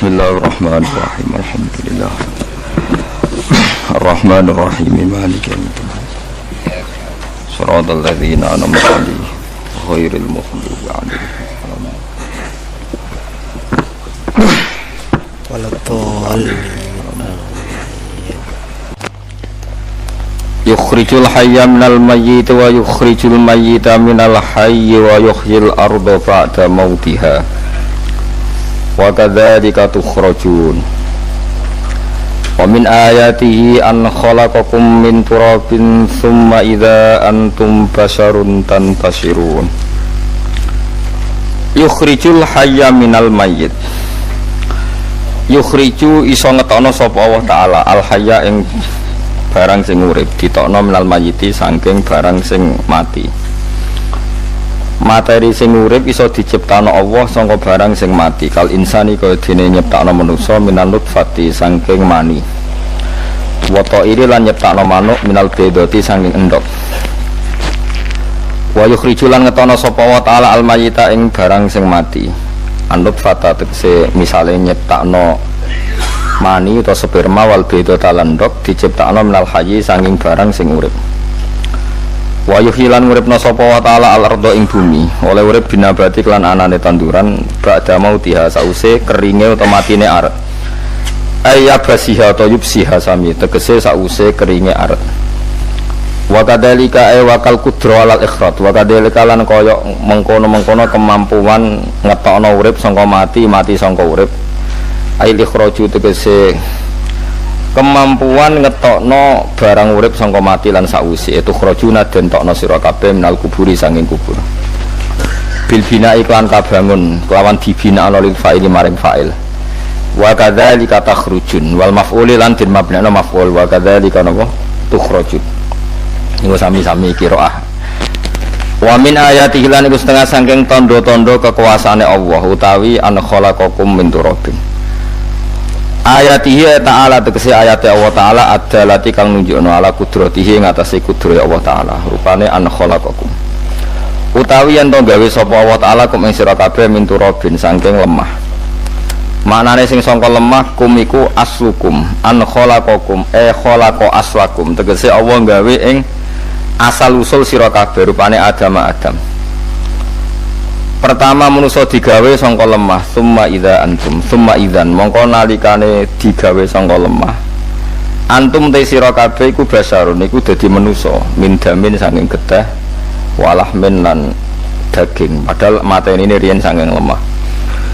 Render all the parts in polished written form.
Bismillahirrahmanirrahim. Alhamdulillah. Ar-Rahmanir-Rahim. Maliki yaumiddin. Shiratal ladzina an'amta 'alaihim ghairil maghdubi 'alaihim waladdallin. Yukhrijul hayya minal mayyit wa yukhrijul mayyita minal hayyi wa yuhyil arda ba'da mautiha wa kadzalika tukhrajun. Wa min ayatihi an khalaqakum min turabin thumma idza antum basharun tantashirun. Yukhrijul hayya minal mayyit. Yukhriju iso ngetokno sapa Allah taala al hayya ing barang sing urip ditokno minal mayyiti saking barang sing mati. Materi sing urip iso diciptakno Allah saka barang sing mati. Kal insani kaya dene nyiptakno manusa minal nutfati saking mani. Wa ta'iri lan nyiptakno manuk minal bedoti saking endhog. Wa yukhrijulan ngetono sapa wa ta'ala al mayyita ing barang sing mati. An-nutfata tegese misale nyiptakno mani atau sperma wal bedota lan endhog diciptakno minal hayyi saking barang sing urip. Wa yuhilan uripna sapa wa ta'ala al-ardha ing bumi oleh urip binabati lan anane tanduran ba'da mautiha sause keringe utawa matine aret ayyabasiha atau yubsiha sami tegese sause keringe aret. Wa kadzalika wakal qudra alal ikhrat wa kadzalika lan kaya mengkono-mengkono kemampuan ngetokno urip saka mati saka urip ail ikhraju tegese kemampuan ngetokno barang urip sangka mati lan sakwise itu khrajuna den tokno sira kabeh minal kuburi sanging kubur bil bina iklan kabangun kelawan dibina ana lil fa'ili maring fa'il wa kadzalika takhrujun wal maf'uli lan den mabnana maf'ul wa kadzalika napa tukhrajun niku sami-sami qiraah. Wa min ayatihi lan iku setengah saking tanda-tanda kekuasaane Allah utawi an khalaqakum min turabin. Ayatihi ta'ala tegese ayat Allah ta'ala adalati kang nunjukno ala kudratihi ngatasi kudrate Allah ta'ala rupane an khalaqakum utawi yen to gawe sapa Allah ta'ala kum ing sira kabeh min turabin saking lemah. Maknane sing sangka lemah kum iku aslukum an khalaqakum khalaqa aslakum tegese Allah gawe ing asal usul sira kabeh rupane Adam. Pertama manusa digawe sangka lemah, summa idza antum, summa idzan mongko nalikane digawe sangka lemah. Antum te sira kabeh iku basarun iku dadi manusa, min damin saking getih, walahmin lan daging. Padahal matenine riyen saking lemah.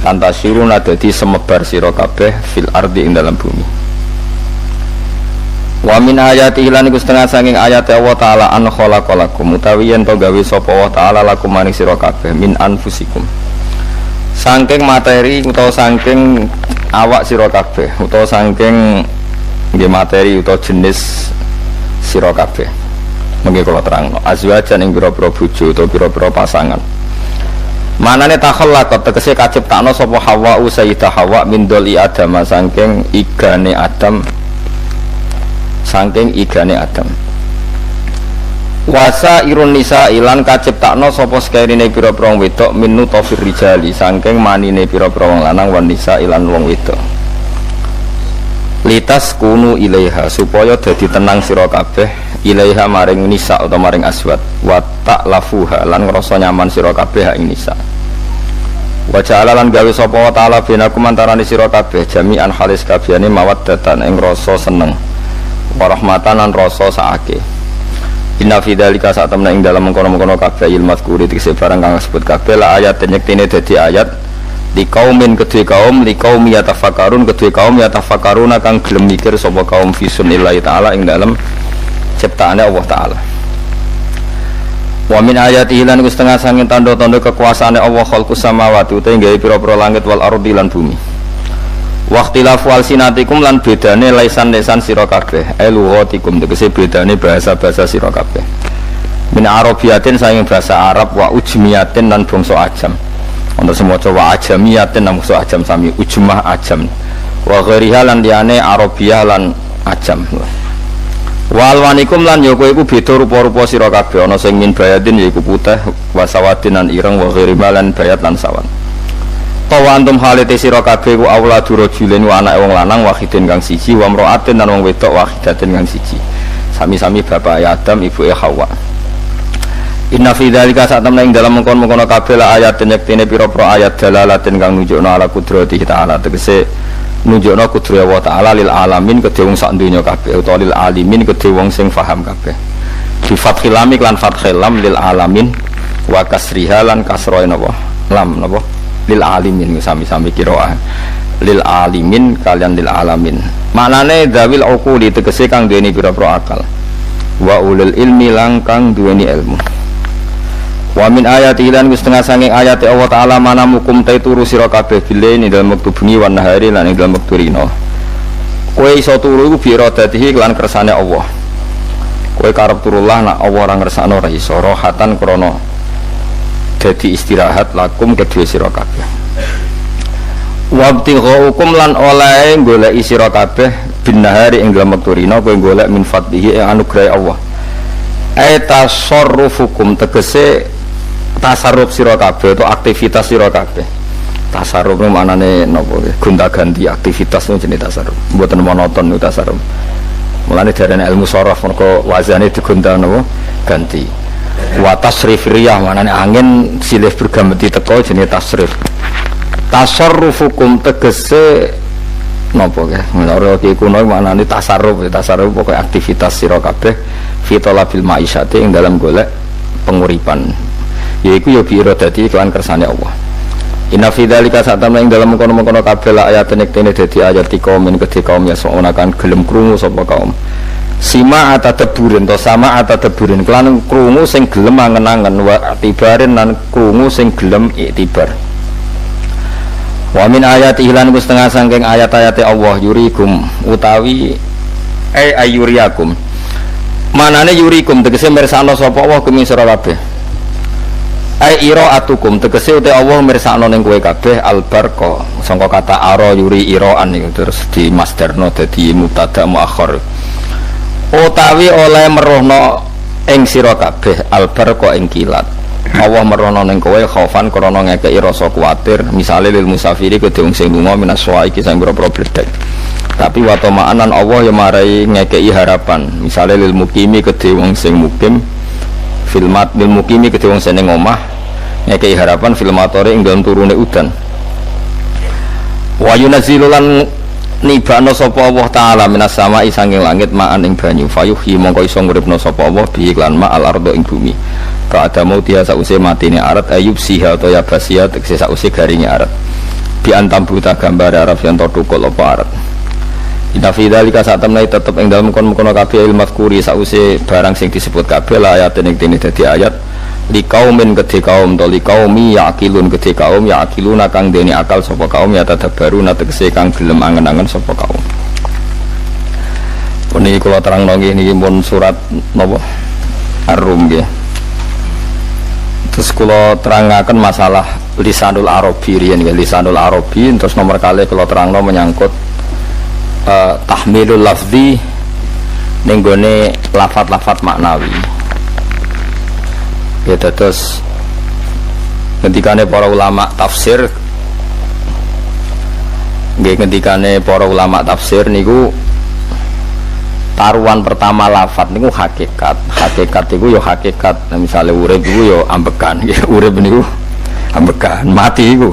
Tantasirun dadi semebar sira kabeh fil ardi ing dalam bumi. Wa min ayati lan iku setengah saking ayat Allah taala an khalaqalakum utawi yen to gawe sapa Allah taala lakum maring sira kabeh min anfusikum saking materi utawa saking awak sira kabeh utawa saking nggih materi utawa jenis sira kabeh mengki kula terangno azwajan ing pira-pira bojo utawa pira-pira pasangan. Manane takhallaqat tegese kaciptakno sapa Hawa Sayyidah Hawa min doli Adam saking igane Adam saking igane Adam. Wasa irun nisa ilan kaciptakno sapa sekerine pira-pira wong wedok min nutfir rijali saking manine pira-pira wong lanang wan nisa ilan wong wedok. Litas kunu ilaiha supaya dadi tenang sira kabeh ilaiha maring nisa utawa maring aswad wa ta'lafuha lan ngrasa nyaman sira kabeh ing nisa. Wa ja'ala lan gawe sapa wa ta'ala binakum antarane sira kabeh jami'an halis kabehane mawaddatan ing rasa seneng warahmatan lan rasa saake. Inna fi dzalika sak temne ing dalem mengkono-mengkono kabeh ilmu mazkuri tegese barang kang disebut kabeh la ayat nyektine dadi ayat li kaumin kedue kaum li qaumi yatafakkarun kedue kaum yatafakkaruna kang gelem mikir sapa kaum fi sunnillahi taala ing dalem ciptaane Allah taala. Wa min ayatihi lan setengah sanging tanda-tanda kekuasaane Allah khalqus samawati utawa gawe pira-pira langit wal ardi lan bumi. Waqtilafu alsinatikum lan bedane lisan-lisan sira kabeh lughatikum tegese bedane bahasa-bahasa sira kabeh min arabiyatin saking bahasa Arab wa ujmiyatin lan bangsa ajam ana semoco wa ajamiyatin lan bangsa ajam sami ujmah ajam wa ghairiha lan liyane arabiyah lan ajam wa alwanikum lan ya kowe iku beda rupa-rupa sira kabeh ana sing min bayadin yaiku putih wa sawadin lan ireng wa ghairiha lan bayat lan sawan tawa antum halite sira kabeh ku auladu rajulin wa anake wong lanang wahidin kang siji wa mraatin lan wong wedok wahidatin kang siji sami-sami bapak Adam ibuke Hawa. Inna fi dzalika satamna ing dalam mengkon-mengkon kabeh la ayatin yektene pira-pira ayat dalalatin kang nunjukna ala qudrati ta'ala tegese nunjukna kudrat Allah taala lil alamin kedhe wong sak donya kabeh utawa lil alimin kedhe wong sing paham kabeh. Bi fathil lam lan fathil lam lil alamin wa kasriha lan kasra napa lam napa lil alimin sami-sami qiraah lil alimin kalian lil alamin maknane dzawil uquli tegese kang duweni pira-pira akal wa ulul ilmi lang kang duweni ilmu wa min ayati lan setengah sanging ayat Allah taala mana mukum turu sira kabeh bilaini dalam wektu bengi wan nahari lan ing dalam wektu rino kowe iso turu iku bi iradatihi lan kersane Allah kowe karep turullah nak Allah ora ngersakno ora iso rohatan krana dadi istirahat lakum kedue sira kabeh. Wabti hukum lan oleh goleki sira kabeh binahari ing dalem wektu rina kowe golek min fadlihi anugrahe Allah. Tasarrufukum tegese tasarruf sira kabeh atau aktivitas sira kabeh. Tasarruf niku maknane napa gonta-ganti aktivitas niku jenenge tasarruf. Mboten monoton niku tasarruf. Mulane darane ilmu sharaf mergo wazane digonta napa ganti. Wa tasrif riyah manane angin silih bergameti teko jenenge tasrif. Tasarrufukum tegese napa ya menara iki kuno manane tasarruf pokoke aktivitas sira kabeh fi talabil ma'isyati ing dalam golek penguripan yaiku ya bi iradati kan kersane Allah. Inna fi dzalika satamna ing dalam kono-kono kabeh la ayat nek dadi ayat kaum min kedhe kaum ya sono kan gelem krungu sapa kaum sima atadeburin to sama atadeburin kelan krungu sing gelem angen-angen wa tibarin lan krungu sing gelem iktibar. Wa min ayati lan setengah saking ayat-ayate Allah yurikum utawi ayuriakum manane yurikum tegese mirsakno sapa Allah kumi sira kabeh iraatukum tegese uti Allah mirsakno ning kowe kabeh albarqa sangka kata ara yuri iraan niku terus di masdarno dadi mubtada muakhir utawi oleh merohno ing sira kabeh albarqa ing kilat Allah merohno ning kowe khaufan krana ngekeki rasa kuwatir misale lil musafiri kedhe wong sing lunga minas iki sing boro-boro bledek tapi watomaanan Allah ya marai ngekeki harapan misale lil mukimi kedhe wong sing mukim filmat lil mukimi kedhe wong sing ning omah ngekeki harapan filmatore ing dalem turune udan wa yunazzilulan nibano sapa Allah taala minas samai sanging langit ma'an ing banyu fayuhi mongko iso nguripno sapa Allah bi iklan ma'al ardo ing bumi ka ada mau dia sause matine arat ayub siha atau ya basia tegese sause garinge arat bi antam buta gambar araf yang tukul apa arat ina fi dzalika satamna tetep ing dalem kono kabeh ilmu kuri sause barang sing disebut kabeh la ayat ning dene dadi ayat li kaumin kedhe kaum to li kaumi yaqilun kedhe kaum yaqiluna kang dene akal sapa kaum ya tadabbaru tegese kang gelem angen-angen sapa kaum. Puniki kula terangno nggih pun surat napa Ar-Rum nggih. Terus kula terangaken masalah lisanul arabi riyen nggih lisanul arabi terus nomor kali kula terangno menyangkut tahmilul lafzi ning gone lafat-lafat maknawi. Ya terus ketikane para ulama tafsir nggih ketikane para ulama tafsir niku taruhan pertama lafat niku hakikat niku ya hakikat nah, misalnya urip niku ya ambekan ya urip niku ambekan mati niku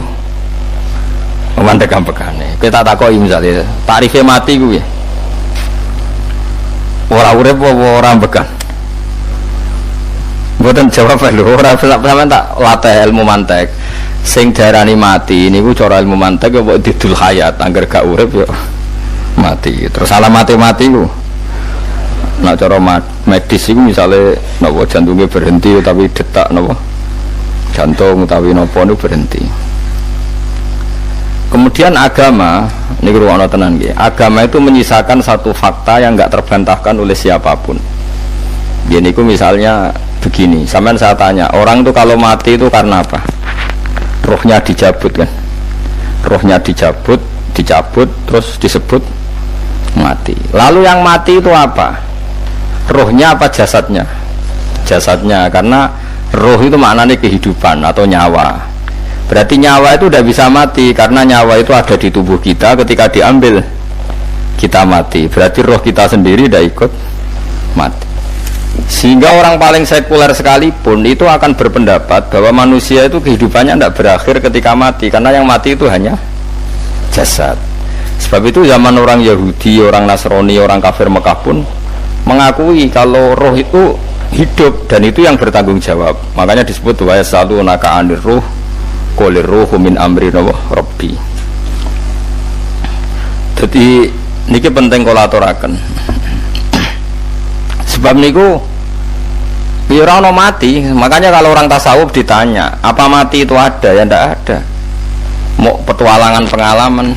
mandek ambekane kita takoki misalnya tarife mati niku ya ora urip apa ora ambekan mboten jawab lho ora sampeyan tak latih ilmu mantek sing darani mati niku cara ilmu mantek kok didul hayat angger gak urip ya mati terus alamate mati ku nek cara medis iku misale napa jantungnya berhenti tapi detak napa jantung utawi napa niku berhenti kemudian agama niku ruwono tenan nggih agama itu menyisakan satu fakta yang enggak terbantahkan oleh siapapun gini ku misalnya begini, sampean saya tanya, orang itu kalau mati itu karena apa? Rohnya dicabut kan? Rohnya dicabut, terus disebut mati. Lalu yang mati itu apa? Rohnya apa jasadnya? Jasadnya, karena roh itu maknanya kehidupan atau nyawa. Berarti nyawa itu tidak bisa mati, karena nyawa itu ada di tubuh kita, ketika diambil kita mati. Berarti roh kita sendiri tidak ikut mati. Sehingga orang paling sekuler sekalipun itu akan berpendapat bahwa manusia itu kehidupannya tidak berakhir ketika mati, karena yang mati itu hanya jasad. Sebab itu zaman orang Yahudi, orang Nasrani, orang kafir Mekah pun mengakui kalau roh itu hidup dan itu yang bertanggung jawab. Makanya disebut wa yasalunaka 'anir ruh qul ruhu min amri rabbi. Jadi niki penting kula aturaken. Sebab niku ora ono mati. Makanya kalau orang tasawuf ditanya, apa mati itu ada? Ya ndak ada. Mau petualangan pengalaman.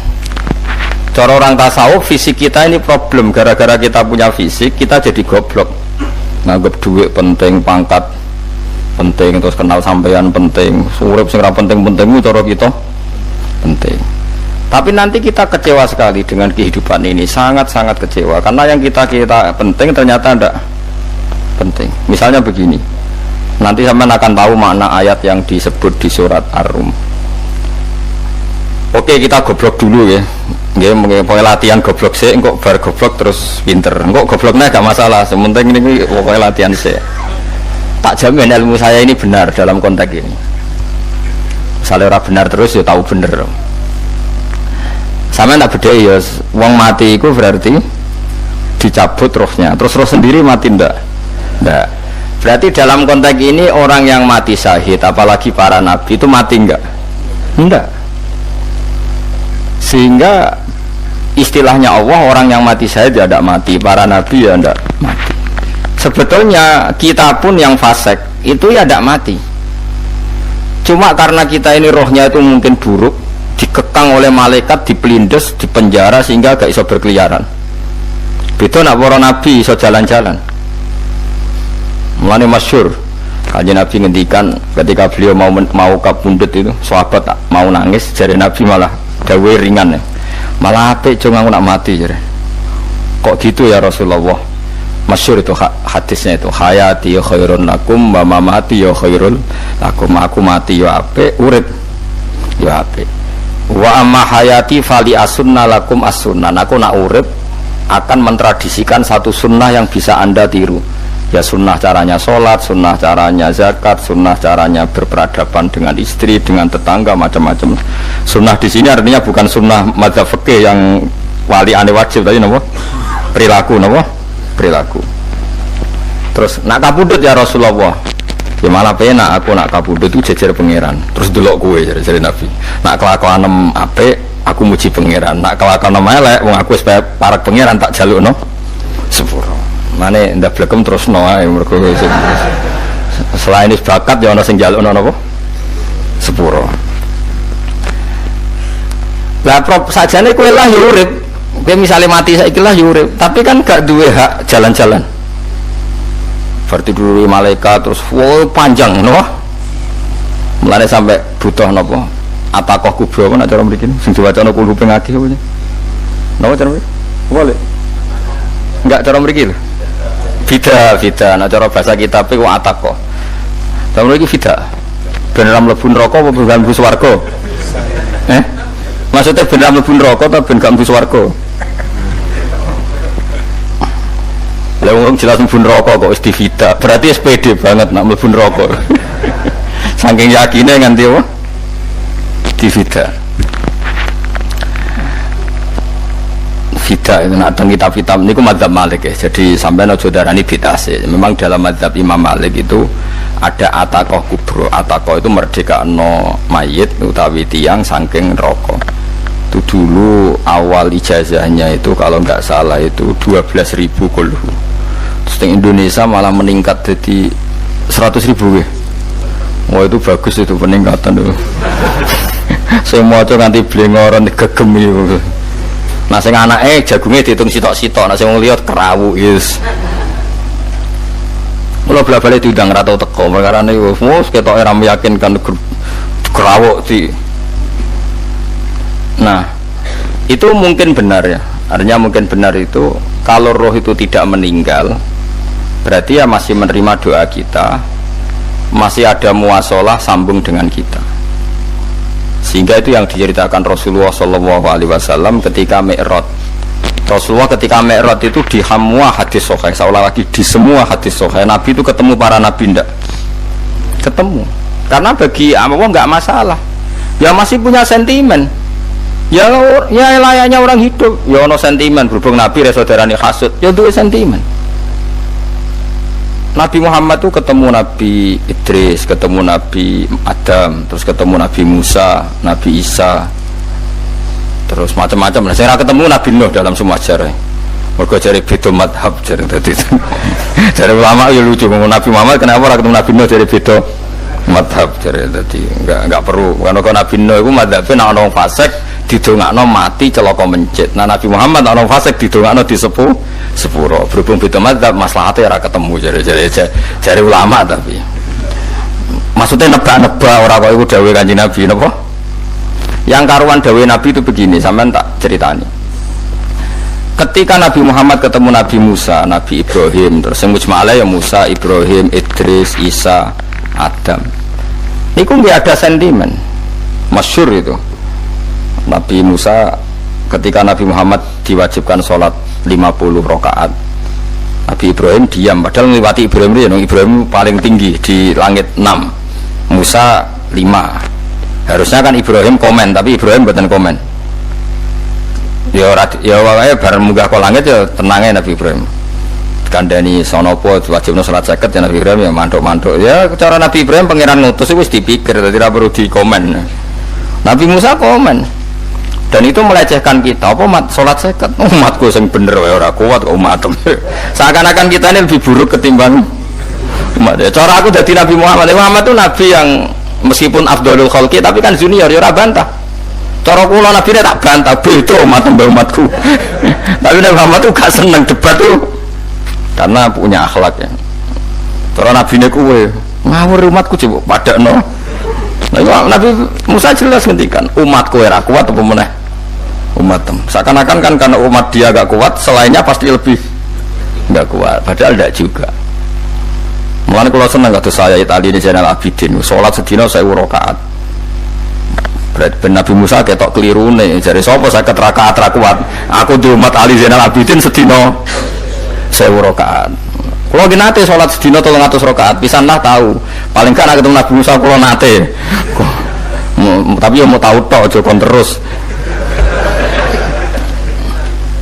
Cara orang tasawuf, fisik kita ini problem. Gara-gara kita punya fisik, kita jadi goblok. Nganggep duit penting, pangkat penting, terus kenal sampean penting, urip sing ra penting-pentingmu cara kita penting. Tapi nanti kita kecewa sekali dengan kehidupan ini, sangat-sangat kecewa karena yang kita penting ternyata tidak penting. Misalnya begini, nanti sampean akan tahu makna ayat yang disebut di surat Ar-Rum. Oke, kita goblok dulu ya. Nggih, pokoke latihan goblok sik, engko bar goblok terus pinter. Engko gobloknya gak masalah, sementing ini pokoke latihan sik. Tak jamin ilmu saya ini benar dalam konteks ini. Misalnya orang benar terus ya tahu bener. Sama tak beda ya, wong mati itu berarti dicabut rohnya. Terus roh sendiri mati ndak? Ndak. Berarti dalam konteks ini orang yang mati syahid, apalagi para nabi itu mati enggak? Enggak. Sehingga istilahnya Allah, orang yang mati syahid ya tidak mati, para nabi ya tidak mati. Sebetulnya kita pun yang fasik itu ya tidak mati. Cuma karena kita ini rohnya itu mungkin buruk, dikekang oleh malaikat, dipelindes, dipenjara sehingga gak iso berkeliaran. Beda nak para nabi iso jalan-jalan. Mulane masyhur kanjeng Nabi ngendikan ketika beliau mau kapundhut itu, sahabat mau nangis, jare Nabi malah dawe ringan ya. Malah apik jong aku nak mati jare. Kok gitu ya Rasulullah? Masyhur itu hadisnya itu, hayati ya khairun lakum wa mamati ya khairul lakum. Aku mati ya apik, urip ya apik. Wa amma hayati fali asunna lakum as-sunnah. Aku nak urip akan mentradisikan satu sunnah yang bisa Anda tiru. Ya sunnah caranya sholat, sunnah caranya zakat, sunnah caranya berperadaban dengan istri, dengan tetangga, macam-macam. Sunnah di sini artinya bukan sunnah madzhab fikih yang wali ane wajib tadi, napa? Perilaku, napa? Perilaku. Terus nak kabudut ya Rasulullah. Ya malah penak aku nak kabudut itu jejer pangeran. Terus delok kowe jare Nabi. Nak kelakuan apik aku muji pangeran. Nak kelakuan elek wong aku wis parek pangeran tak jalukno sepuro. Mane ndak blekem terusno ae mergo selain is bakat ya ana sing jalukno napa? Sepuro. Lah prop sajane kowe lah ya urip. Kowe misale mati saiki lah ya urip, tapi kan gak duwe hak jalan-jalan. Berarti dulu malaikat terus panjang no. Mulane sampai butuh napa? Atakoh kubro apa nak cara mriki sing diwacana kulo pengagih apa. Napa cara mriki? Boleh. Enggak cara mriki lho. Fida, nak cara bahasa kitab iku atakoh. Cara mriki fida. Beneran mlebu neraka apa ben mlebu swarga? Maksudnya beneran mlebu neraka ta ben gak mlebu swarga? Lah wong jelas mlebu neraka kok wis divida. Berarti SPD banget nak mlebu neraka. Saking yakine nganti apa? Divida. Vida itu nak teng kitab-kitab niku mazhab Malik ya. Jadi sampean aja darani bid'ah sih. Memang dalam mazhab Imam Malik itu ada atakoh kubro. Atakoh itu merdekano mayit utawi tiang saking neraka. Itu dulu awal ijazahnya itu kalau nggak salah itu 12.000 kulhu. Terus di Indonesia malah meningkat jadi 100.000 ya. Wah itu bagus itu peningkatan itu. Semua itu nanti blengoran gegem itu. Nah sing anake jagungnya dihitung sitok-sitok, nah sing lihat kerawu yes. Mula bala-bala diundang ra tau teko, perkara niku wis ketoke ra meyakinkan kerawuk di. Nah, itu mungkin benar ya. Artinya mungkin benar itu kalau roh itu tidak meninggal, berarti ya masih menerima doa kita, masih ada muasalah sambung dengan kita. Sehingga itu yang diceritakan Rasulullah Shallallahu Alaihi Wasallam ketika Mi'raj. Rasulullah ketika Mi'raj itu di semua hadis sahih, seolah lagi di semua hadis sahih Nabi itu ketemu para nabi ndak? Ketemu. Karena bagi Allah nggak masalah. Ya masih punya sentimen. Ya layaknya orang hidup. Ya ono sentimen berhubung Nabi saudarane hasud. Ya duwe sentimen. Nabi Muhammad tuh ketemu Nabi Idris, ketemu Nabi Adam, terus ketemu Nabi Musa, Nabi Isa, terus macam-macam. Nah, saya ketemu Nabi Nuh dalam semua sejarah. Mergo jare beda madhab jare dadi. Jare ulama ya lucu ngomong Nabi Muhammad kenapa ora ketemu Nabi Nuh jare beda madhab jare dadi enggak perlu. Karena kalau Nabi Nuh iku madhabe nek ana wong fasik didongakno mati celaka mencit. Nah Nabi Muhammad ana wong fasik didongakno sepuro. Berhubung beda madzhab maslahatnya ora ketemu jare ulama tapi maksudnya nebak-nebak ora kok iku dawuh Kanjeng Nabi napa? Yang karuan dawuh Nabi itu begini, sampean tak ceritani. Ketika Nabi Muhammad ketemu Nabi Musa, Nabi Ibrahim, terus sing mujma'ala ya Musa, Ibrahim, Idris, Isa, Adam. Niku nggak ada sentimen. Masyhur itu. Nabi Musa ketika Nabi Muhammad diwajibkan sholat 50 rakaat, Nabi Ibrahim diam, padahal melewati Ibrahim itu, Ibrahim paling tinggi di langit 6, Musa 5. Harusnya kan Ibrahim komen, tapi Ibrahim bukan komen. Ya wae bareng munggah ke langit ya tenangnya Nabi Ibrahim. Kandani sonopo wajibnya sholat 50 ya Nabi Ibrahim ya mantuk-mantuk. Ya cara Nabi Ibrahim pangeran ngutus itu wis dipikir, tidak perlu dikomen. Nabi Musa komen. Dan itu melecehkan kita, apa umat sholat seket umatku yang bener ora kuat kok umat seakan-akan kita ini lebih buruk ketimbang umat ya. Cara aku dari Nabi Muhammad itu Nabi yang meskipun afdolul khalqi tapi kan junior ya ora bantah. Cara kula Nabi ini tak bantah beda umatku tapi Nabi Muhammad itu gak seneng debat tuh karena punya akhlak ya. Cara Nabi ini kuwe ngawur umatku coba padakno. Nah, Nabi Musa jelas ngendikan umatku ora kuat apa meneh umatem. Seakan-akan kan karena umat dia gak kuat, selainnya pasti lebih gak kuat. Padahal tidak juga. Mulane kula seneng kados saya Itali di Zainal Abidin, salat sedina 1000 rakaat. Berarti Nabi Musa ketok kelirune, jare sapa 50 rakaat ra kuat. Aku di umat Ali Zainal Abidin sedina 1000 rakaat. Kalau nate sholat sedina 300 rakaat, pisanlah tahu. Paling kan ketemu Nabi Musa kalau nate. Tapi ya mau tahu tok aja kon terus.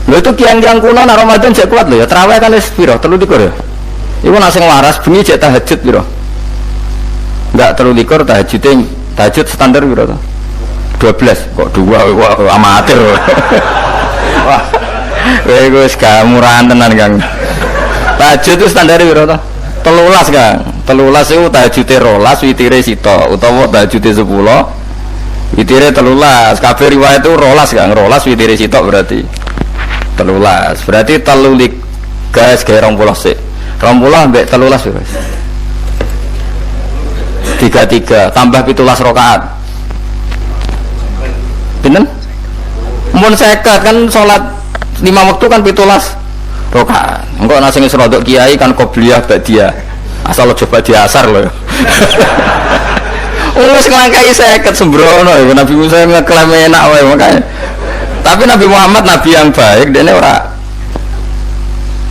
Lho itu kiang-kiang kuno nek Ramadan jek kuat lho ya. Tarawih kan wis piro? 23 ya. Iku nek sing waras bengi jek tahajud piro? Enggak 23 tahajud standar piro to? 12 kok 2 amatir. Wah. Wis gak murahan tenan Kang. Tahajud itu standar piro to? 13 Kang. 13 itu tahajude 12 witire sita utawa tahajude 10 witire 13. Kabeh riwayat itu 12 Kang. 12 witire sita berarti 13. Berarti 3 guys gawe 20 sik. 20 ambek 13 wis. 33 tambah 17 rakaat. Pinten? Mun 50 kan salat 5 waktu kan 17 rakaat. Engko ana sing serodok kiai kan qobliyah ba'diyah. Asal coba diasar lho. Wis nglangkai 50 sembrono ya Nabi Musa ngeklaim enak wae makanya. Tapi Nabi Muhammad nabi yang baik dene ora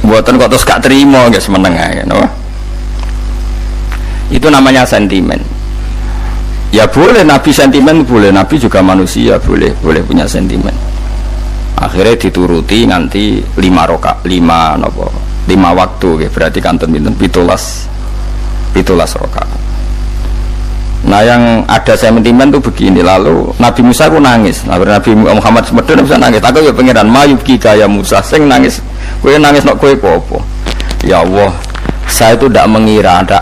mboten kok terus gak terima nggak semeneng ae no? Itu namanya sentimen. Ya boleh Nabi sentimen boleh, Nabi juga manusia boleh punya sentimen. Akhirnya dituruti nganti 5 waktu ya, berarti kanton pinten 17 rakaat. Nah yang ada sentimen tuh begini, lalu Nabi Musa ku nangis. Nah, Nabi Muhammad semedon bisa nangis. Aku ya pengiran mayubki kaya Musa sing nangis. Kowe nangis nok kowe apa? Ya Allah, saya itu tidak mengira ada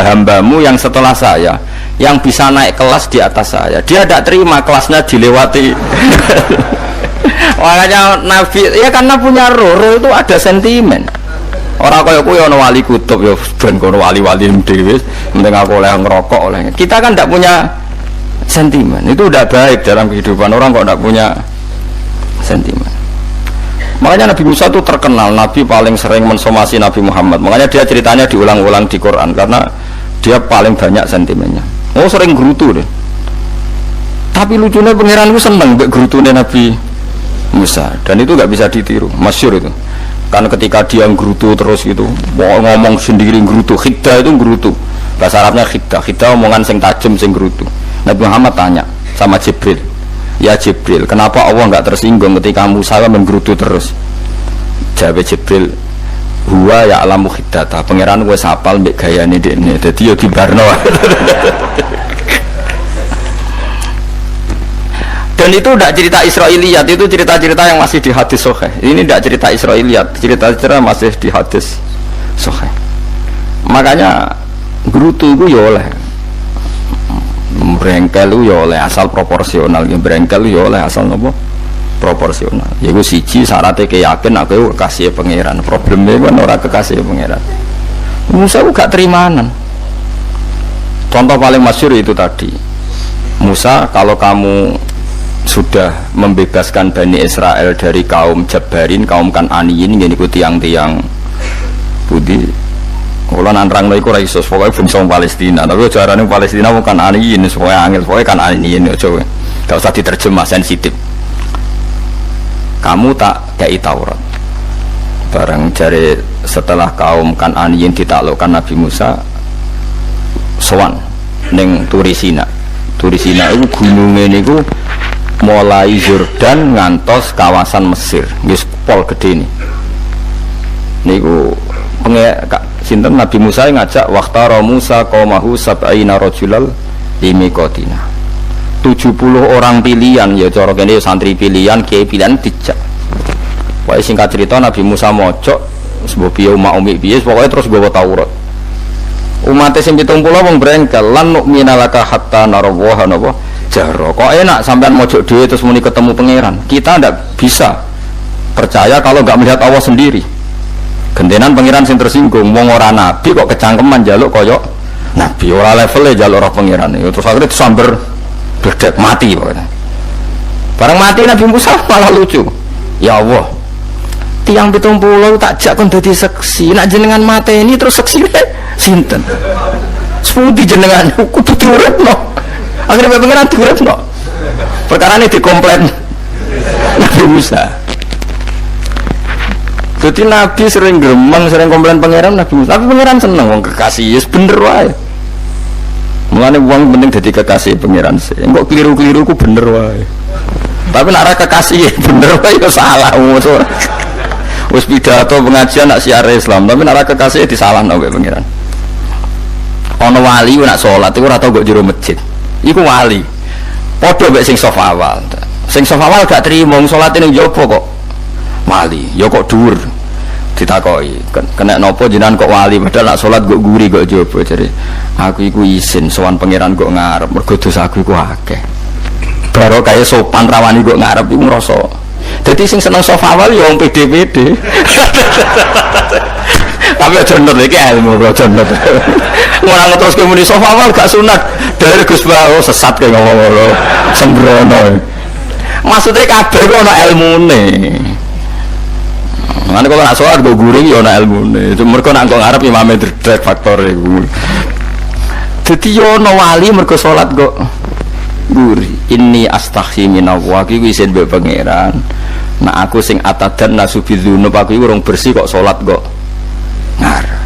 hambamu yang setelah saya yang bisa naik kelas di atas saya. Dia tidak terima kelasnya dilewati. Makanya Nabi ya karena punya roh itu ada sentimen. Orang kaya kowe ana wali kutub ya ben kono wali-wali dhewe penting aku oleh ngerokok oleh. Kita kan tidak punya sentimen. Itu udah baik dalam kehidupan orang kok tidak punya sentimen. Makanya Nabi Musa itu terkenal Nabi paling sering mensomasi Nabi Muhammad. Makanya dia ceritanya diulang-ulang di Quran karena dia paling banyak sentimennya. Oh sering gerutu deh. Tapi lucunya pangeran itu seneng mbek gerutune Nabi Musa, dan itu nggak bisa ditiru, masyhur itu. Karena ketika dia gerutu terus gitu, mau ngomong sendiri gerutu, khiddah itu gerutu. Bahasa Arabnya khiddah, khiddah omongan sing tajem sing gerutu. Nabi Muhammad tanya sama Jibril, ya Jibril, kenapa Allah nggak tersinggung ketika Musa menggerutu terus? Jawab Jibril, huwa ya alamu khiddata, pangeran wis hafal mbek gayane dekne, dadi yo dibarno. Dan itu tidak cerita Israiliyat, itu cerita-cerita yang masih di hadis sahih. Ini tidak cerita Israiliyat, cerita-cerita masih di hadis sahih. Makanya gerutu itu ya oleh, brengkel itu ya oleh asal proporsional, brengkel itu ya oleh asal nopo proporsional. Yaitu siji syaratnya keyakin aku kekasih pangeran. Problemnya kan orang kekasih pangeran. Musa itu gak terimanan. Contoh paling masyhur itu tadi. Musa, kalau kamu sudah membebaskan Bani Israel dari kaum Jabarin, kaum Kan'aniyin, ini ku tiang-tiang budi. Kalau nantrang iku ora iso, pokoke bangsa Palestina. Tapi carane Palestina bukan Kan'aniyin, supaya angel, pokoke Kan'aniyin aja. Enggak usah diterjemah sensitif. Kamu tak kei Taurat. Barang jare setelah kaum Kan'aniyin ditaklukkan Nabi Musa sowan ning Turisina. Turisina itu gununge niku mulai Yordan ngantos kawasan Mesir, nggih pol gede nih. Niku sinten Nabi Musa ngajak waqtara Musa qaumahu sab'ina rajulal limiqatina. 70 orang pilihan ya cara kene santri pilihan, kiai pilihan dijak. Pokoke singkat cerita Nabi Musa mojok sebab piye umat piye pokoke terus gawa Taurat. Umat sing 70 wong brengkel lan nu'mina laka hatta narawaha napa jaro. Kok enak sampean mojok dhewe terus muni ketemu pangeran. Kita ndak bisa percaya kalau nggak melihat Allah sendiri. Gentenan pangeran sing tersinggung, wong ora nabi kok kecangkeman njaluk kaya nabi, ora levele njaluk roh pangeran. Terus akhirnya disamber bledek mati pokoknya. Barang mati Nabi Musa malah lucu. Ya Allah, tiang 70 tak jak kon dadi seksi, nak jenengan mateni terus seksine sinten? Sepundi jenengan kudu diuripno. Akhirnya pangeran diuripno. Perkarane dikomplain Nabi Musa. Jadi Nabi sering gremeng, sering komplain pangeran Nabi Musa. Tapi pangeran seneng wong kekasih, yes bener wae. Mulane wong penting dadi kekasih pangeran sih. Engko keliru-keliru ku bener wae. Tapi nek ora kekasih bener wae ya salah wis pidato pengajian nak siar Islam, tapi nek ora kekasih disalahno kok pangeran. Ana wali nak salat iku ora tau kok jero masjid. Iku wali. Padha mek sing saf awal. Sing saf awal gak trimo salate ning njaba kok. Wali, ya kok dhuwur. Ditakoki, kena napa jenengan kok wali padahal nak salat kok guri kok njaba jare. Aku iku isin sowan pangeran kok ngarep mergo dosa aku iku akeh. Baro kaya sopan rawani kok ngarep iku ngrasa. Dadi sing seneng saf awal ya wong pede-pede. Tapi aja nut iki ilmu aja nut. Ora terus kemuni saf awal gak sunat. Dari Gus Bawo sesat kaya ngomong ngono. Sembrono. Maksudnya kabeh kok ana ilmune. Mane kok nak salat go guring ya ana ilmune. Mergo nak kok ngarep imame drek faktor iku. Dadi yo ana wali mergo salat kok guri. Inni astaghfi minallah iki isin mbek pangeran. Nak aku sing atadan nasubidzunub aku iku urung bersih kok salat kok ngarep.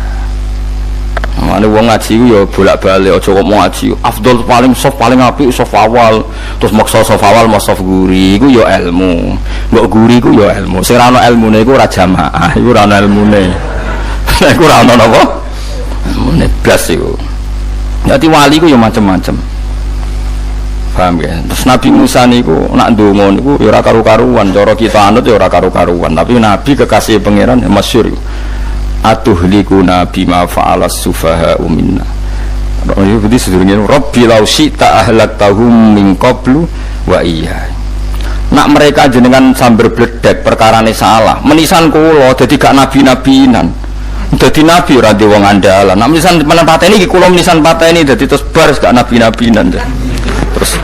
Mane wong ngaji ku ya bolak-balik aja kok mau ngaji. Afdol paling soft paling apik soft awal. Terus maksa soft awal mau soft guri iku ya ilmu. Mbok guri ku ya ilmu. Sing ora ana ilmune iku ora jamaah, iku ora ana ilmune. Iku ora ana napa? Ilmune blas iku. Dadi wali ku ya macam-macam. Paham ya? Terus Nabi Musa niku nak ndonga niku ya ora karu-karuan, cara kita anut ya ora karu-karuan, tapi Nabi kekasih pangeran ya masyhur iku. Atuhlikuna bima fa'alas sufaha minna. Ini berarti sedurunge Rabbi law syi'ta ahlaktahum min qablu wa iya. Nak mereka jenengan sambar bledek perkarane salah, menisan kula dadi gak nabi-nabinan. Dadi nabi ora di wong andalan. Nak menisan pateni iki kula menisan pateni dadi terus bar gak nabi-nabinan. Terus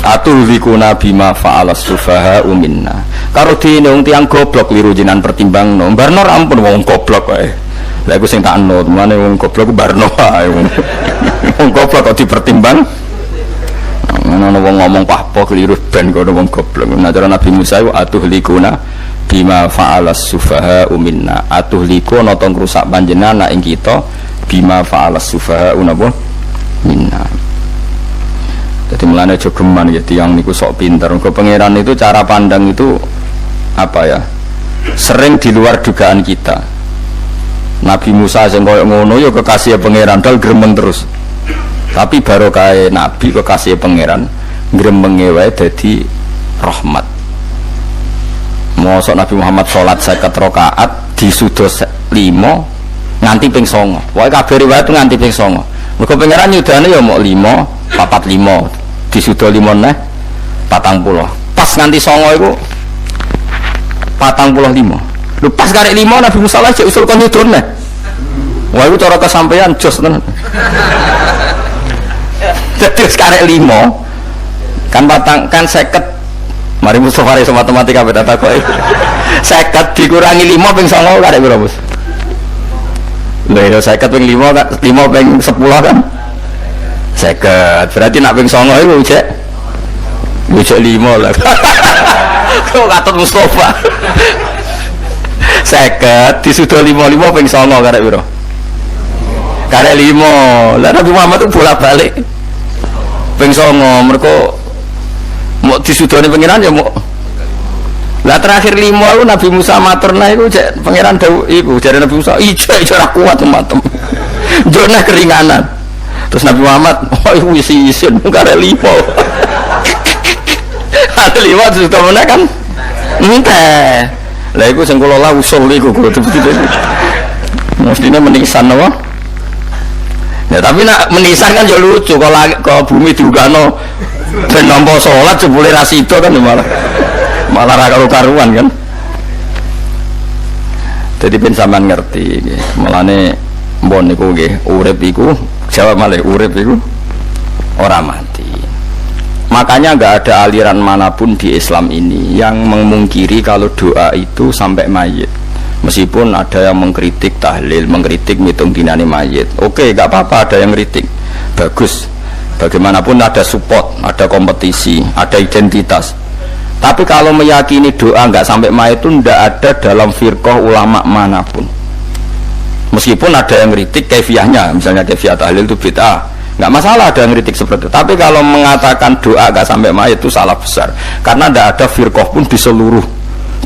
atuhlikuna bima fa'alas sufaha minna. Karo dene wong tiyang goblok liru jenengan pertimbangno. Barno ampun wong goblok wae. Lha iku sing tak anut, mane wong goblok barno wae. Wong goblok kok dipertimbang. Ana wong ngomong pahpo keliru ben kok wong goblok. Nah cara Nabi Musa itu atuhlikuna bima fa'alas sufaha minna. Atuhlikuna to ngrusak panjenengan ing kita bima fa'alas sufaha napa minna. Jadi mulane aja geman ya tiyang niku sok pinter. Mergo pangeran itu cara pandang itu apa ya? Sering di luar dugaan kita. Nabi Musa sing koyo ngono ya kekasih pangeran dal gremeng terus. Tapi baru kae nabi kekasih pangeran gremenge wae dadi rahmat. Mosok Nabi Muhammad salat 50 rakaat disudos 5 nganti ping 9. Wae kabeh riwayat nganti ping 9. Mergo pangeran nyudane ya mok 5 45 disudo 5 neh 40 pas nganti 9 iku 45 lu pas karek 5 Nabi Musa aja usul kon nyudon neh wah iku cara kesampaian jos tenan terus karek 5 kan patang kan 50 mari Mustafa iso matematika beda tak kok 50 dikurangi 5 ping 9 karek piro Bos lha ya 50 ping 5 kan 5 ping 10 kan 50 berarti nak ping 9 itu cek 5 lah kok katut Mustafa 50 disudah 5 ping 9 karek piro karek 5 lah Nabi Muhammad itu bolak balik ping 9 mereka mau disudahnya pengiran ya mau lah terakhir 5 itu Nabi Musa maturna itu cek pengiran dawu itu jadi Nabi Musa ijo kuat teman-teman jona keringanan terus Nabi Muhammad oh isin karek 5 ada 5 sudah mana kan entah lah itu yang kalau lah usul itu mestinya menisan apa ya tapi nak menisan kan jauh lucu kalau ke bumi juga no ben nampak sholat sebulai rasito kan malah karu-karuan kan jadi ben sampean ngerti malane mbon niku nggih urip iku jawab malih urip iku ora mati. Makanya enggak ada aliran manapun di Islam ini yang memungkiri kalau doa itu sampai mayit. Meskipun ada yang mengkritik tahlil, mengkritik ngitung dinane mayit. Oke, enggak apa-apa ada yang kritik. Bagus. Bagaimanapun ada support, ada kompetisi, ada identitas. Tapi kalau meyakini doa enggak sampai mayit itu enggak ada dalam firqah ulama manapun. Meskipun ada yang kritik kaifiahnya, misalnya kaifiah tahlil itu bid'ah, nggak masalah ada yang kritik seperti itu. Tapi kalau mengatakan doa nggak sampai mayit itu salah besar, karena tidak ada firqah pun di seluruh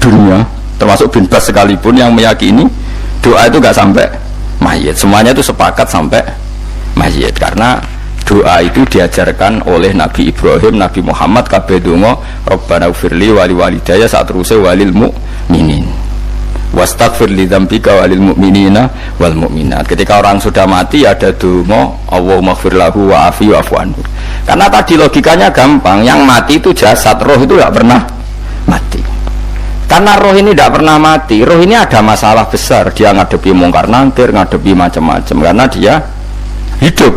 dunia, termasuk bin Bas sekalipun yang meyakini doa itu nggak sampai mayit. Semuanya itu sepakat sampai mayit, karena doa itu diajarkan oleh Nabi Ibrahim, Nabi Muhammad, kabeh donga Rabbana ufirli wali walidayya saat terusé walil mu'minin wastaghfir li dzambika walil mu'minina wal mu'minat. Ketika orang sudah mati ada donga Allahumma ighfir lahu wa afi wa'fu anhu. Karena tadi logikanya gampang, yang mati itu jasad, roh itu tidak pernah mati. Karena roh ini tidak pernah mati, roh ini ada masalah besar, dia ngadepi mungkar nangkir, ngadepi macam-macam karena dia hidup.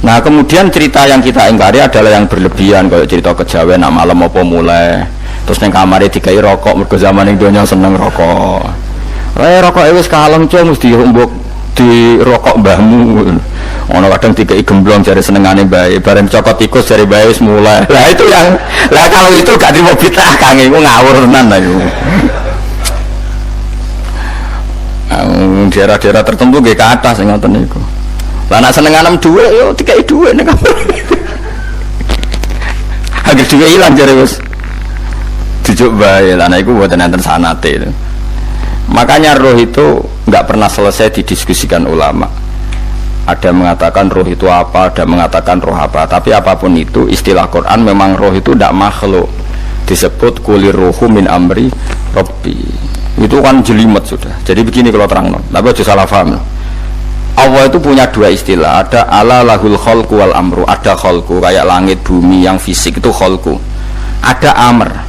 Nah kemudian cerita yang kita ingkari adalah yang berlebihan, kalau cerita kejawen nak malam apa mulai terus neng kamar dikai rokok, mergo zaman yang dunia seneng rokok. Rokok wis kalem cung mesti diumbuk di rokok mbahmu. Ono kadang dikai gemblong jare senengane bae, bareng cokot tikus jare bae wis mulai. Lah itu yang lah kalau itu gak trimo bid'ah Kang iku ngawur tenan lha iku. Daerah-daerah tertentu nggih kathah sing ngoten niku. Lah nek senenganem dhuwit yo dikai dhuwit ning kamar. Agar dhuwit ilang jare wis dijuk bae lan iku mboten enten sanate itu. Makanya roh itu enggak pernah selesai didiskusikan ulama. Ada mengatakan roh itu apa, ada mengatakan roh apa, tapi apapun itu istilah Quran memang roh itu tidak makhluk. Disebut kulir ruhu min amri rabbi. Itu kan jelimet sudah. Jadi begini kalau terang, tapi aja salah paham. Allah itu punya dua istilah, ada ala lahul khalqu wal amru, ada khalqu kayak langit bumi yang fisik itu khalqu. Ada amr.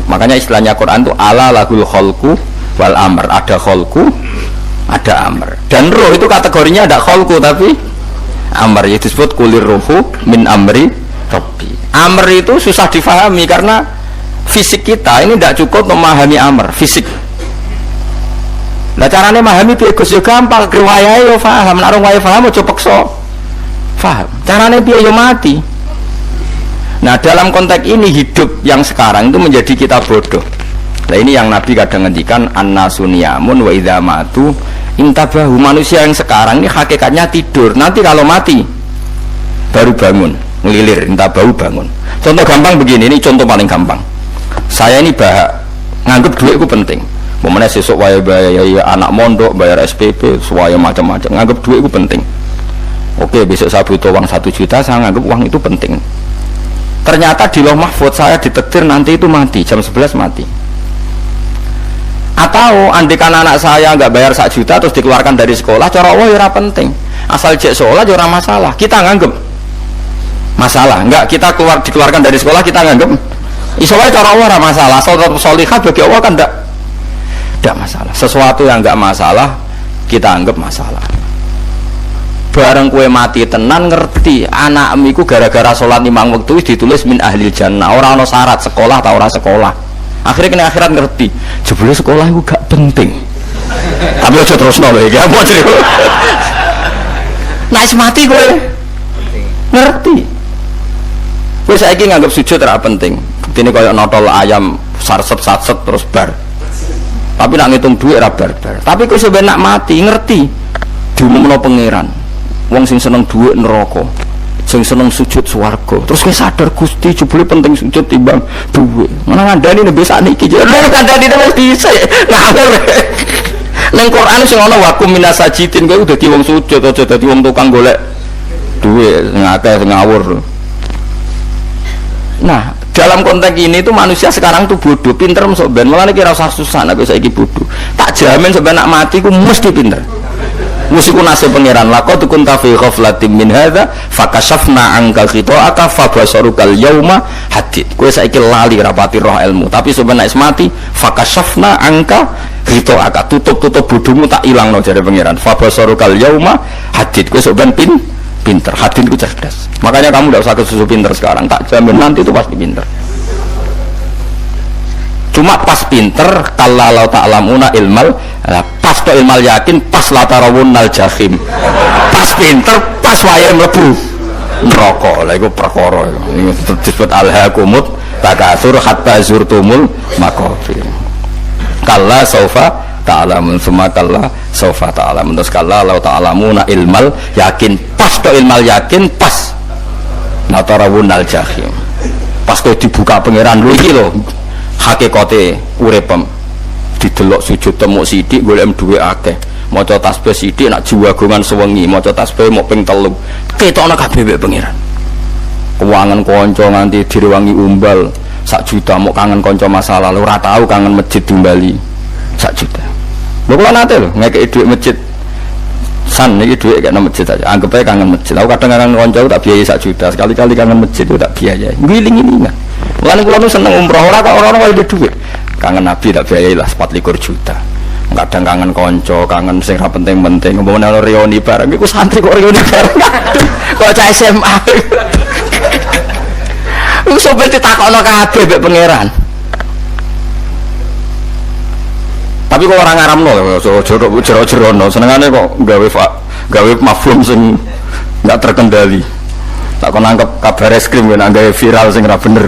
Makanya istilahnya Quran itu ala lahul khalqu wal amr, ada khalqu, ada amr. Dan roh itu kategorinya ada khalqu tapi amr, itu disebut kulir ruhu min amri rabbi. Amr itu susah difahami karena fisik kita ini tidak cukup memahami amr, fisik. Lah carane memahami piye Gus yo gampang, riwayahe yo paham, nek ora paham aja peksa. Paham. Carane piye yo mati. Nah, dalam konteks ini hidup yang sekarang itu menjadi kita bodoh. Nah, ini yang Nabi kadang ngendikan an-nasuniyamun wa idza matu intabahu. Manusia yang sekarang ini hakikatnya tidur. Nanti kalau mati baru bangun, ngelilir, intabahu bangun. Contoh gampang begini, ini contoh paling gampang. Saya ini nganggep duit itu penting. Momennya sesuk wae bayar anak mondok, bayar SPP, semuanya macam-macam. Nganggep duit itu penting. Oke, besok saya butuh uang 1 juta, saya nganggep uang itu penting. Ternyata di Lauh Mahfudz saya ditakdir nanti itu mati, jam 11 mati. Atau andikan anak saya nggak bayar 1 juta terus dikeluarkan dari sekolah, cara Allah ya penting. Asal cek sekolah ya masalah. Kita nganggep masalah. Enggak, kita dikeluarkan dari sekolah kita nganggep isowa cara Allah masalah. Asal sholihah bagi Allah kan tidak masalah. Sesuatu yang nggak masalah kita anggap masalah. Bareng kue mati tenan ngerti anakmu iku gara-gara sholat 5 waktu ditulis min ahlil jannah. Orang no syarat sekolah atau orang sekolah. Akhirnya kena akhirat ngerti. Jebule sekolah itu gak penting. Tapi aja terus nol ya. Nah mati kue ngerti. Kue saiki nganggap sujud ora penting. Ini kayak notol ayam sarset terus bar. Tapi nak ngitung duit ora bar-bar. Tapi kue sebenarnya mati ngerti. Diumumno pangeran. Wong sing seneng dhuwit neraka, sing seneng sujud swarga. Terus kowe sadar Gusti jebule penting sujud timbang dhuwit. Mana ngandani nembe sakniki jare ngandani wis dhisik. Ngawur. Ning Quran sing ana wa kum minasajidin kowe dadi wong sujud aja dadi wong tukang golek dhuwit sing akeh sing ngawur. Nah, dalam konteks ini tuh manusia sekarang tuh bodoh, pinter sok ben. Mulane kira usah susah nek saiki bodoh. Tak jamin sampe nak mati ku mesti pinter. Musiku nasib pangeran laqad kunta fi ghaflatin min hadza fakashafna anka khita'aka fabasarukal yauma hadid. Kowe saiki lali rapati roh ilmu, tapi sebenarnya mati fakashafna anka khita'aka, tutup bodohmu tak ilangno jare pangeran. Fabasarukal yauma hadid. Kowe sok pinter, hadid ku cerdas. Makanya kamu tidak usah kesusu pinter sekarang, tak jamin nanti itu pasti pinter. Cuma pas pinter kalau ta'lamuna ilmal pas to ilmal yakin pas latarawunnal jahim. Pas pinter pas wayahe mlebu neraka. Lha iku perkara iki disebut alhaqumut takatsur hatta zurtumul maqabir. Kalla saufa ta'lamun summa kalla saufa ta'lamun. Terus kalla law ta'lamuna ilmal yakin pas to ilmal yakin pas latarawunnal jahim. Pas kowe dibuka pangeran lho iki lho hakikate uripem didelok sujud temuk sithik golek duwe akeh maca tasbih sithik nak jiwagongan sewengi maca tasbih mok ping 3 ketokno kabeh mek pangeran keuangan kanca nganti direwangi umbal 1 juta mok kangen kanca masa lalu ora tau kangen masjid diumbali 1 juta lho kula nate lho ngekeki dhuwit masjid san iki dhuwit kena masjid aja anggap ae kangen masjid aku kadang kangen kanca tak biayai 1 juta sekali-kali kangen masjid itu tak biayai ngiling-ngilingan lan kula nu seneng umroh ora kok ora wae dhuwit kangen Nabi tak biayai lah 24 juta kadang kangen konco kangen sing ra penting-penting ngomongin ana reuni bareng iku santri kok reuni bareng kok cah SMA wis sampe ditakokno kabeh mek pangeran tapi kok ora ngaramno jero-jerono senengane kok gawe mafhum sing enggak terkendali tak kon nangkep kabar eskrim nek gawe viral sing ra bener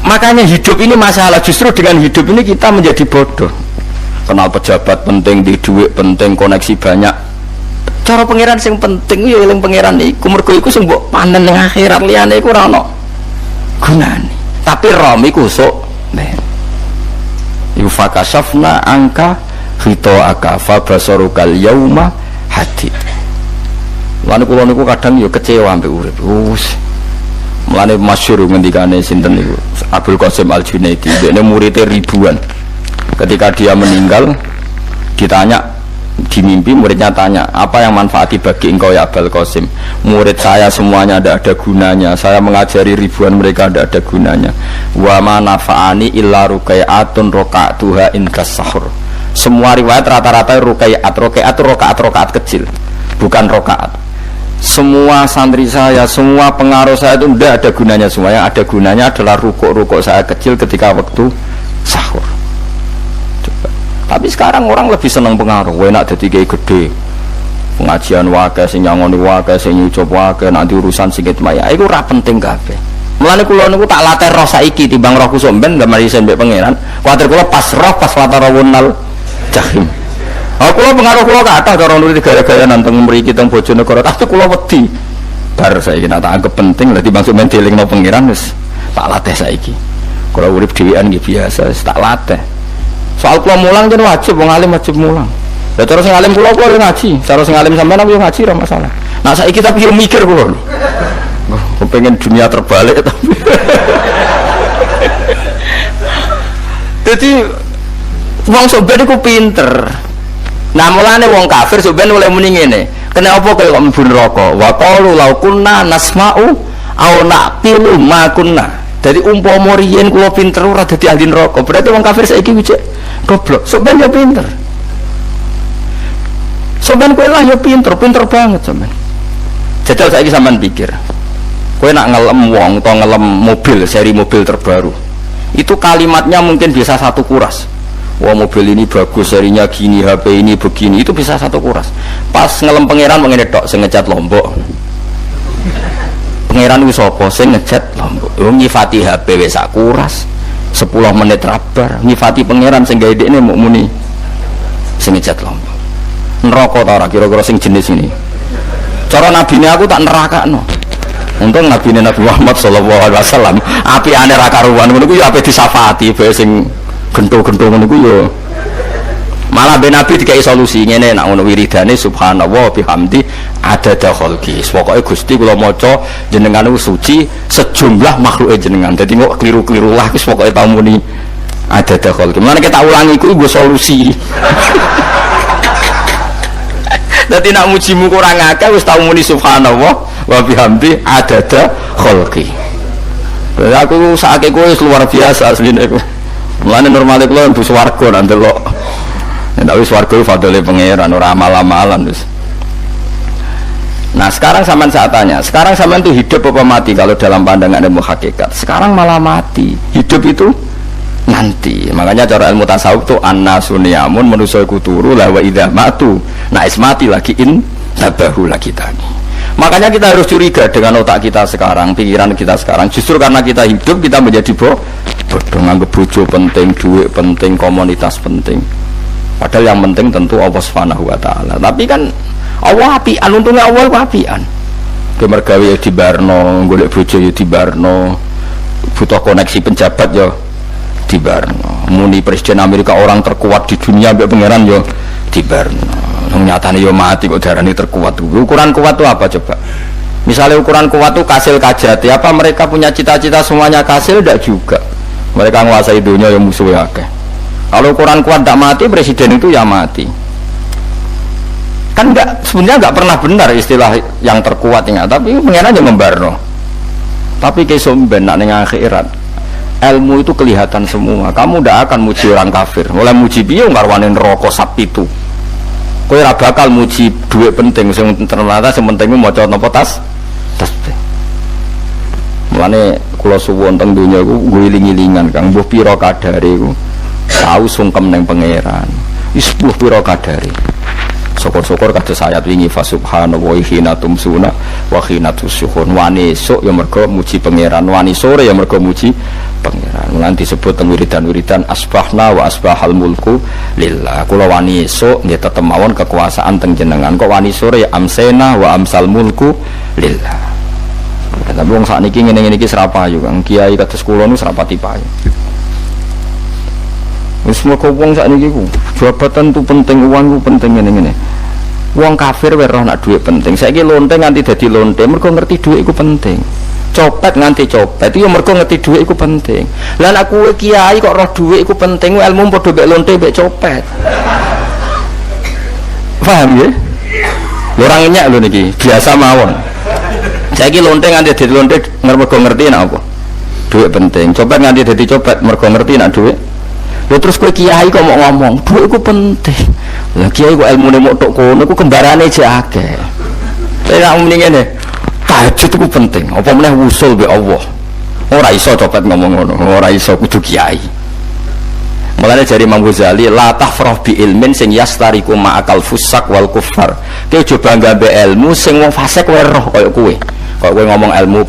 makanya hidup ini masalah, justru dengan hidup ini kita menjadi bodoh. Kenal pejabat penting, di duit penting, koneksi banyak. Cara pangeran sing penting ya eling pangeran iku mergo iku sing mbok panen ning akhirat liyane iku ora ono gunane. Tapi rom iku sok ben. Iku fakashafna angka khita'aka fabasarukal yauma hadid. Lan kula niku kadang ya kecewa ambek urip. Mulane masyhur ngendikane sinten niku Abdul Qasim Al-Junaidi, dekne muridé ribuan. Ketika dia meninggal ditanya di mimpi, muridnya tanya, "Apa yang manfaati bagi engkau ya Abdul Qasim?" "Murid saya semuanya tidak ada gunanya. Saya mengajari ribuan mereka tidak ada gunanya. Wa ma nafa'ani illa ruqai'atun raqa'tuha indas sahur." Semua riwayat rata-rata rakaat kecil, bukan rakaat. Semua santri saya, semua pengaruh saya itu tidak ada gunanya semua. Yang ada gunanya adalah rukuk-rukuk saya kecil ketika waktu sahur. Tapi sekarang orang lebih senang pengaruh. Enak dadi kiai gede. Pengajian wae sing nyangoni wae sing nyucup wae nanti urusan sikit maya iku ora penting kabeh. Mulane kula niku tak latih roh saiki timbang roh kusuk ben gambar isen mbek pangeran. Kuwatir kula pas roh pas watarawunal jahim. Kula pengaruh kula kathah cara nurut gaya-gaya nanteng mriki teng Bojonegoro tapi kula wedi. Bar saiki tak anggap penting lah timbang men dilingno pangeran wis tak latih saiki. Kula urip dhewean nggih biasa wis tak latih. Soal kula mulang jen wajib wong alim wajib mulang. Ya terus sing alim kula ngaji, cara sing alim sampean yo ngaji ora masalah. Nah saiki tapi yo mikir kula. Kepengen dunia terbalik tapi. Jadi wong soben iku pinter. Nah mulane wong kafir soben oleh muni ngene. Kenapa kaya kok mlebu neraka? Wa qalu law kunna nasma'u aw naqilu ma kunna. Jadi umpama riyen kula pinter ora dadi ahli neraka. Berarti wong kafir saiki wis goblok. Soben ya pinter. Soben kowe lah ya pinter banget soben. Jajal saiki sampean pikir. Kowe nak ngelem wong atau ngelem mobil, seri mobil terbaru. Itu kalimatnya mungkin bisa satu kuras. Wah mobil ini bagus, serinya gini, HP ini begini, itu bisa satu kuras. Pas ngelem pangeran mengenai tok sing ngecat Lombok. Pangeran wis apa sing ngecat Lombok. Nyifati HP wis sak kuras. 10 menit rabar, nyifati pangeran sing gawe dekne muk muni sing ngecat Lombok. Neraka ta ora kira-kira sing jenis ini. Cara nabine aku tak nerakakno. Untung nabine Nabi Muhammad sallallahu alaihi wasallam apiane ra karuan ngono ku ya ape disafati bae sing gento-gento ngono ku ya. Malah ben Nabi dikai solusi ngene nek ngono wiridane subhanallah bihamdi adada khalqi. Pokoke Gusti kula maca jenengan suci sejumlah makhluke jenengan. Dadi kok kliru-kliru lah wis pokoke tau muni adada khalqi. Mulane kita ulangi iku nggo solusi. Dadi nak mujimu kurang akeh wis tau muni subhanallah wa bihamdi adada khalqi. Aku sakake kowe luar biasa asline kowe. Mulane normale kula mlebu swarga nang delok. Nek wis swarga fadhole pangeran ora amal-amalan wis. Nah, sekarang sampean saya tanya, sekarang sampean itu hidup apa mati kalau dalam pandangan ilmu hakikat? Sekarang malah mati. Hidup itu nanti. Makanya cara ilmu tasawuf itu annasuniyamun manusia iku turu la wa idza matu. Nah, mati lagi tabahu lagi tadi. Makanya kita harus curiga dengan otak kita sekarang, pikiran kita sekarang. Justru karena kita hidup kita menjadi bodoh, nganggep bojo penting, duit penting, komunitas penting. Padahal yang penting tentu Allah Subhanahu wa taala. Tapi kan Allah apian, untungnya Allah apian. Kemergawe ya dibarno, golek bojo ya dibarno. Butuh koneksi penjabat ya dibarno. Muni presiden Amerika orang terkuat di dunia mbek pangeran ya dibarno. Nyatane yo mati kok darani terkuat. Ukuran kuat itu apa coba? Misalnya ukuran kuat itu kasil kajati, apa mereka punya cita-cita semuanya kasil? Tidak juga. Mereka menguasai dunia yang musuhnya akeh. Kalau ukuran kuat tidak mati, presiden itu ya mati. Kan enggak, sebenarnya enggak pernah benar istilah yang terkuat ingat, tapi pengen aja membarno. Tapi kesomben nak ning akhirat. Ilmu itu kelihatan semua. Kamu tidak akan muji orang kafir. Mulai muji piye ngarwane neraka sap itu. Kowe ora bakal muji duit penting sing ternyata sing penting maca napa tasbih. Mulane kula suwun teng donya iku ngiling-ilingan Kang mbuh pira kadare iku tau sungkem ning pangeran. Wis mbuh pira kadare. Syukur-syukur kados ayat wingi fa subhanallahi hina tumsuna wa hina tusyuhun. Wani esuk ya mergo muji pangeran, wani sore ya mergo muji pangeran. Lan disebut teng wiridan-wiridan asbahna wa asbahal mulku lillah. Kula wani esuk nggih tetep mawon kekuasaan teng jenengan. Kok wani sore ya amsena wa amsal mulku lillah. Tapi wong sakniki ngene-ngene iki serapayu Kang. Kiai kados kula niku serapati payu. Wis moko wong sakniki ku jabatan tu penting, uang ku penting ngene-ngene. Wong kafir wae roh nak dhuwit penting. Saiki lonte nganti dadi lonte mergo ngerti dhuwit iku penting. Copet nganti copet itu mergo ngerti dhuwit iku penting. Lah nek kowe kiai kok roh dhuwit iku penting, ilmu padha mek lonte mek copet. Paham ya? Ora ngenyek lho niki, biasa mawon. Saiki lonte nganti dadi lonte mergo ngerti nek apa? Dhuwit penting. Copet nganti dadi copet mergo ngerti nek dhuwit. Lha terus kowe kiai kok mau ngomong, dhuwit iku penting. Lah kiai kok ilmune mok tok kono iku kembarane jek akeh. Nek muni ngene, tahajud iku penting. Apa meneh wusul be Allah. Ora iso copet ngomong ngono, ora iso kudu kiai. Mulane jari Imam Ghazali la tahfrah bi ilmin sing yastariku ma'akal fusak wal kufar. Kowe coba nggambe ilmu sing wong fasik kowe roh koyo kowe. Kok kowe ngomong ilmu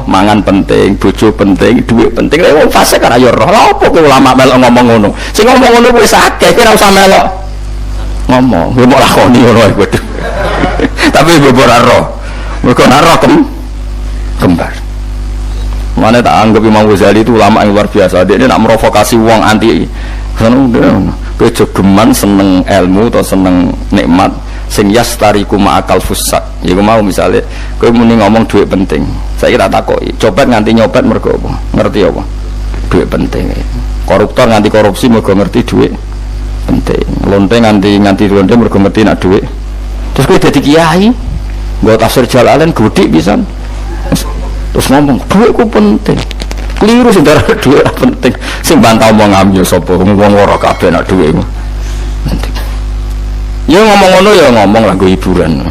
mangan penting, bojo penting, duit penting. Wong fasik kan ayo roh. Lha opo kowe ulama melok ngomong ngono? Sing ngomong ngono wis akeh, kowe ora usah melok ngomong. Kowe mau lakoni ngono ae kudu. Tapi ora roh. Mergo ora roh kembar. Mana tak anggap Imam Ghazali itu ulama yang luar biasa. Dia nak merovokasi uang anti. Kejogeman seneng ilmu atau seneng nikmat. Sing yastariku ma'akal fusak. Ya mau misalnya, kau muni ngomong duit penting. Saya kira takoi. Copet nganti nyopet mergo apa? Ngerti apa? Duit penting. Koruptor nganti korupsi mergo ngerti duit penting. Lonte nganti lonte mergo ngerti nak duit. Terus kau jadi kiai, buat tafsir Jalalain gudik bisa. Terus ngomong duitku penting, keliru sih darah duit penting. Sing bantau mau ngambil sopo, ngomong ngorok kabeh nak duitmu penting. Ya ngomong ngono ya ngomong lah gue hiburan.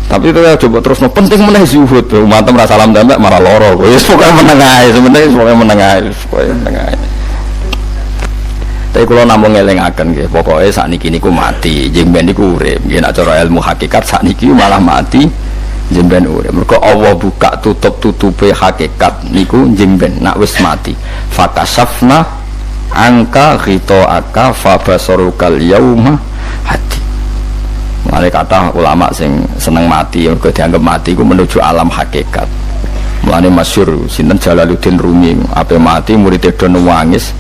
Tapi itu ya coba terus penting meneh zuhud. Umatem rasa salam tembak marah loro. Ya pokoknya menengah, sebenarnya pokoknya menengah. Tapi kalau namung ngelingaken nggih, pokoke sakniki niku mati, jeng ben niku urip. Nggih nek cara ilmu hakikat sakniki malah mati. Jemben urip. Mergo Allah buka tutup-tutupe hakikat niku jemben nak wis mati. Fakasafna angka ghita'aka fabasarukal yauma hati. Mane kata ulama sing seneng mati mergo dianggap mati iku menuju alam hakikat. Mulane masyhur sinten Jalaluddin Rumi ape mati murid do nangis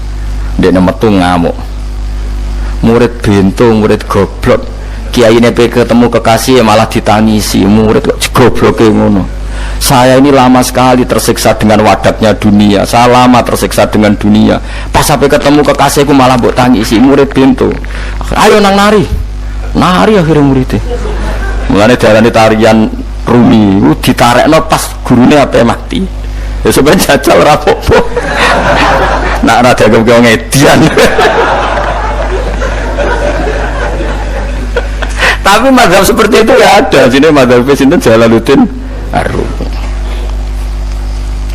ndekne metu ngamuk. Murid bento, murid goblok. Kiai ini ketemu kekasih malah ditangisi, murid kok gobloke ngono. Saya ini lama sekali tersiksa dengan wadatnya dunia, saya lama tersiksa dengan dunia. Pas sampai ketemu kekasihku malah mbok tangisi, murid pintu. Ayo nang nari akhirnya muridnya. Mulane darane tarian Rumi, ditarekno pas gurune ape mati. Ya sebenarnya jajal ora apa-apa. Nak ora dianggap wong edian. Tapi mazhab seperti itu ya ada. Sini mazhab sinten Jalaluddin Ar-Rumi.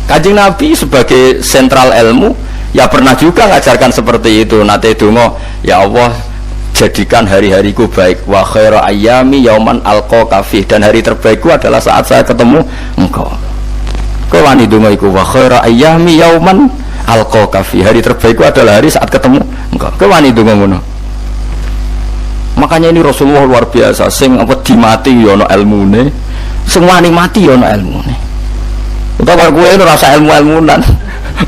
Kanjeng Nabi sebagai sentral ilmu ya pernah juga ngajarkan seperti itu. Nate donga, ya Allah jadikan hari-hariku baik, wa khairu ayyami yauman alqa fi, dan hari terbaikku adalah saat saya ketemu engkau. Kau wani donga iku wa khairu ayyami yauman alqa fi, hari terbaikku adalah hari saat ketemu engkau. Kau wani donga ngono. Makanya ini Rasulullah luar biasa, sing apa dimati ya ana ilmune, sing wani mati ya ana ilmune. Utawa kowe ora rasa ilmu-ilmunan.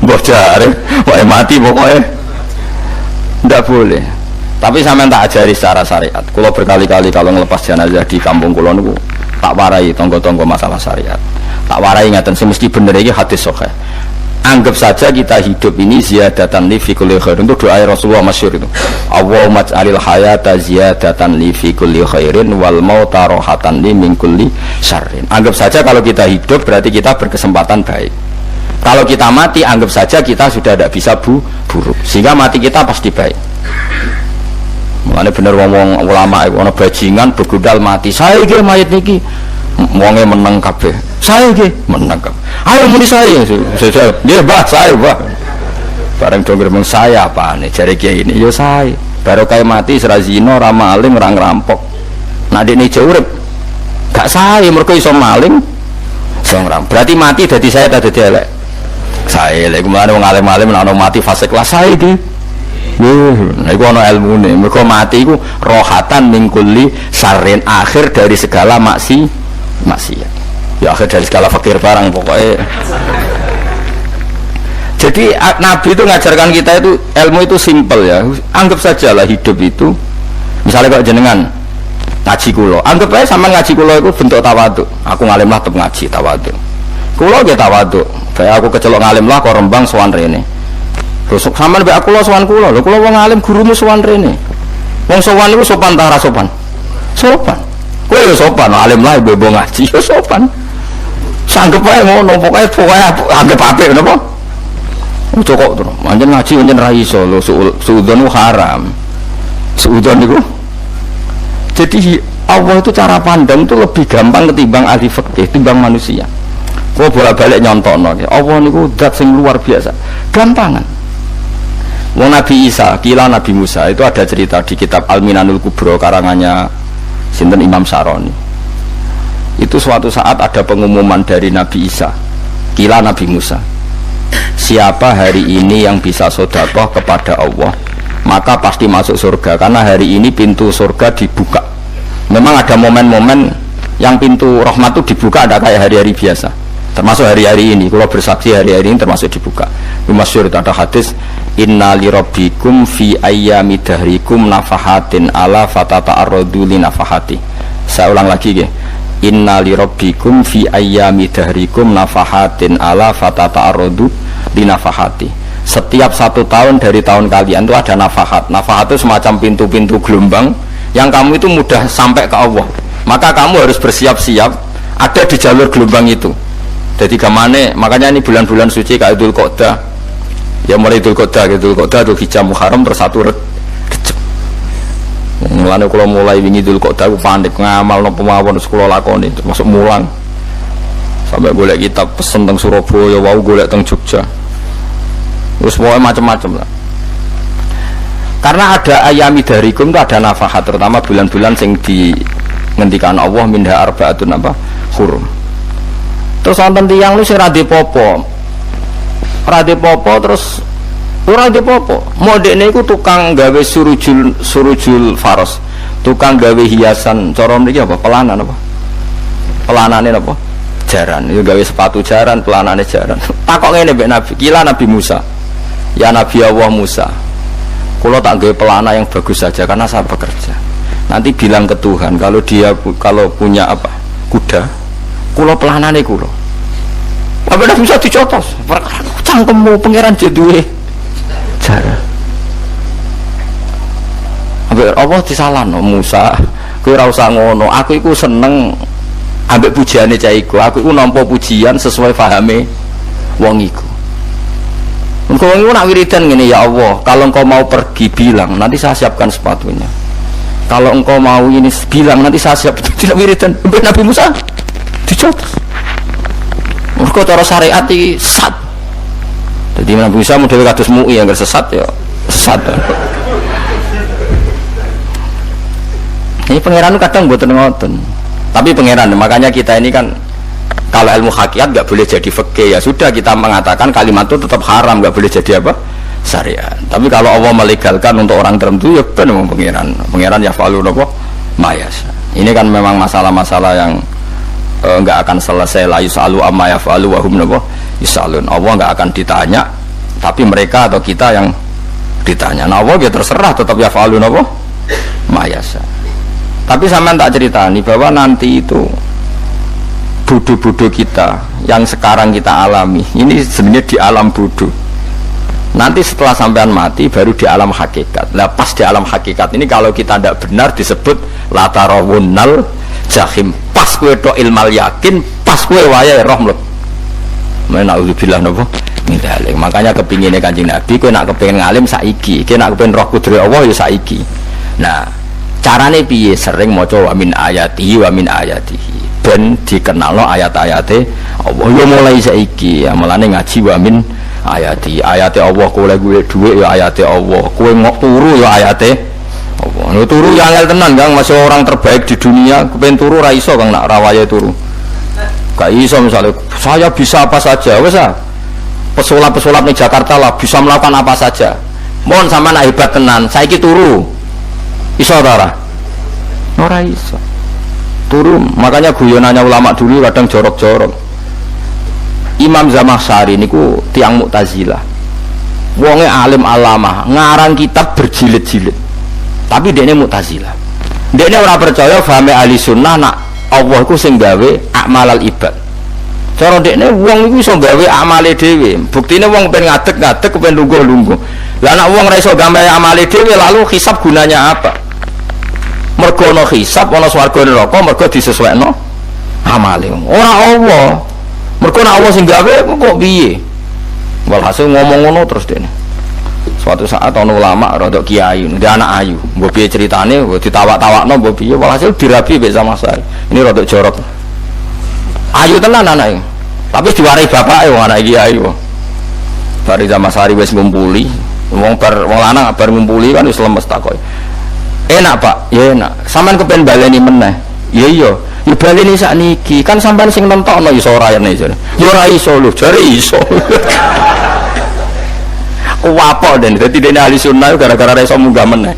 Mbok jare, wae mati pokoknya ndak boleh. Tapi sampean tak ajari secara syariat. Kula berkali-kali kalau ngelepas jenazah di kampung kula niku tak warai tonggo-tonggo masalah syariat. Tak warai ngaten sing mesti bener iki hadis sahih. Anggap saja kita hidup ini ziyadatan li fi kulli khair. Untuk doa Rasulullah masyhur itu. Allahumma ij'alil hayata ziyadatan li fi kulli khairin wal mauta rahatan li min kulli syarrin. Anggap saja kalau kita hidup berarti kita berkesempatan baik. Kalau kita mati anggap saja kita sudah tidak bisa buruk. Sehingga mati kita pasti baik. Mulane bener wong ulama iku ana bajingan begudal mati. Saya iki mayit niki wonge meneng kabeh. Saya iki meneng kabeh. Ayo muni saya. Nggih, Mbah, saya, Mbah. Bareng dong ngomong saya apane jare kiai ini. Yo saya. Baru kaya mati sira zina, ora maling, ora ngerampok. Nek dekne ijo urip gak saya mergo iso maling. Iso ngerampok. Berarti mati dadi saya ta dadi elek. Saya lek kemana wong alim-alim nek ana mati fase kelas saya iki. Nah, itu ada ilmune. Mereka mati itu rohatan mingkuli sarin, akhir dari segala maksiat. Ya akhir dari segala fakir barang pokoknya. Jadi Nabi itu ngajarkan kita itu ilmu itu simpel ya. Anggap saja lah hidup itu. Misalnya kalau jenengan ngaji kulo, anggap aja sama ngaji kulo itu bentuk tawaduk. Aku ngalim lah tetap ngaji tawaduk. Kulo aja tawaduk. Kayak aku kecelok ngalim lah kok rembang sowan rene. Terus sampean mbek aku lo sowan kula. Lho kula wong alim gurumu sowan rene. Wong sowan niku sopan ta ora sopan? Sopan. Kowe yo sopan, alim lah ibu ngaji yo sopan. Sanggep wae ngono, pokoke anggap apik napa? Cocok to. Manjen ngaji manjen ra iso lho, suudzon haram. Suudzon niku. Jadi Allah itu cara pandang itu lebih gampang ketimbang ahli fikih, timbang manusia. Kok bolak-balik nyontokno. Allah niku zat sing luar biasa. Gampangan. Wong Nabi Isa, kila Nabi Musa itu ada cerita di kitab Al-Minanul Kubro karangannya sinten Imam Saroni. Itu suatu saat ada pengumuman dari Nabi Isa, kila Nabi Musa. Siapa hari ini yang bisa sedekah kepada Allah, maka pasti masuk surga karena hari ini pintu surga dibuka. Memang ada momen-momen yang pintu rahmat itu dibuka, ada kayak hari-hari biasa. Termasuk hari-hari ini, kalau bersaksi hari-hari ini termasuk dibuka. Masyhur ada hadis, inna li rabbikum fi ayyami dahrikum nafahatin ala fatata'arradu li nafahati. Saya ulang lagi ya, inna li rabbikum fi ayyami dahrikum nafahatin ala fatata'arradu li nafahati. Setiap 1 tahun dari tahun kalian itu ada nafahat. Nafahat itu semacam pintu-pintu gelombang yang kamu itu mudah sampai ke Allah, maka kamu harus bersiap-siap ada di jalur gelombang itu. Jadi gamane, makanya ini bulan-bulan suci kayak Dzul Qa'dah. Ya mulai Dzul Qa'dah, Dzul Hijjah, Muharram terus 1 Rejab. Mulane kula mulai wingi Dzul Qa'dah aku panik ngamal napa mawon terus kula lakoni termasuk mulang. Sampai golek kitab pesen teng Surabaya, wau golek teng Jogja. Terus pokoke macam-macam lah. Karena ada ayami darikum itu ada nafahat, terutama bulan-bulan sing di ngendikan Allah minha arbaatun apa hurum. Terus wonten tiyang lu sing ra dipopo terus ora dipopo. Modene iku tukang gawe surujul faros, tukang gawe hiasan cara mriki apa pelanan apa pelanane apa jaran, itu gawe sepatu jaran, pelanane jaran. Takok ngene mbek Nabi, kila Nabi Musa, ya Nabi Allah Musa, kalau tak gawe pelana yang bagus saja karena saya bekerja. Nanti bilang ke Tuhan kalau punya apa kuda, kulo pelanane kulo. Apa dah bisa dicotos? Perkara cangkemmu pangeran jeduwe cara. Ambek Allah disalahno Musa, kowe ora usah ngono. Aku iku seneng ambek pujiane cah iku. Aku iku nampa pujian sesuai pahame wong iku. Engkau ini nak wiridan gini, ya Allah, kalau engkau mau pergi bilang, nanti saya siapkan sepatunya. Kalau engkau mau ini bilang, nanti saya siap. Tidak wiridan, Nabi Musa dicotos. Engkau cara syariat ini sesat. Jadi Nabi Musa model kados MUI yang sesat ya sesat. Ini pangeran kadang buat ngoten. Tapi pangeran, makanya kita ini kan kalau ilmu hakikat nggak boleh jadi fikih, ya sudah kita mengatakan kalimat itu tetap haram, nggak boleh jadi apa syariat. Tapi kalau Allah melegalkan untuk orang tertentu, ya kan memang pangeran ya falu nopo mayas. Ini kan memang masalah-masalah yang nggak akan selesai. La yusalu amma yafalu wa hum nopo yusalun. Allah nggak akan ditanya, tapi mereka atau kita yang ditanya. Nah Allah ya terserah, tetap ya falu nopo mayas. Tapi sampean tak ceritani bahwa nanti itu bodoh-bodoh kita yang sekarang kita alami ini sebenarnya di alam bodoh. Nanti setelah sampean mati baru di alam hakikat. Nah pas di alam hakikat ini kalau kita tidak benar disebut latarawunnal jahim. Pas kue do ilmal yakin, pas kue wayai roh mleb. Na'udzubillah napa min dzalik. Makanya kepingine Kanjeng Nabi, kue nak kepengin ngalim saiki, kue nak kepengin roh kudri Allah ya saiki. Nah carane piye? Sering maca wa min ayatihi wa min ayatihi, ben dikenalno ayat-ayate Allah. Ya mulai saiki ya mulane ngaji wa min ayati Allah. Kowe golek dhuwit ya ayate Allah, kowe ngok turu ya ayate Allah. Nek turu ya angel tenan Kang, masih orang terbaik di dunia kepen turu ra iso Kang, nak rawaye turu gak iso. Misalnya saya bisa apa saja wis ah, pesulap-pesulap di Jakarta lah bisa melakukan apa saja. Mohon sama nak hebat tenan saiki turu iso ta ora iso turu. Makanya guyonannya ulama dulu kadang jorok-jorok. Imam Zamakhsyari niku tiang Mu'tazilah, wonge alim alama, ngarang kitab berjilid-jilid, tapi dekne Mu'tazilah. Dekne ora percaya fahame ahli sunnah nak Allah iku sing gawe amalal ibad. Cara dekne wong iku iso gawe amale dhewe. Buktine wong pengen ngadeg-ngadeg, pengen lungguh-lungguh. Lah nek wong ora iso gawe amale dhewe lalu hisab gunanya apa? Mergo ana hisab, ana swarga neraka, mergo disesuaikno amale. Ora Allah. Mergo nek Allah sing gawe kok piye? Walhasil ngomong ngono terus dene. Suatu saat ana ulama rada kiai, ndek anak ayu. Mbok piye critane, mbok ditawak-tawakno mbok piye, walhasil dirabi mek sama saya. Ini rada jorok. Ayu tenan anake. Tapi diwarai bapake wong anak iki ayu. Bari Zamakhsyari wis ngumpuli, Wong lanang bar ngumpuli kan wis lemes takoki. Enak Pak, ya enak. Sampeyan kepen baleni meneh. Ya iya. Ya baleni sakniki. Kan sampeyan sing nentokno iso ora ene jare. Ya ora iso lho, jare iso. Kuwapo den dadi dene ahli sunnah gara-gara ora iso munggah meneh.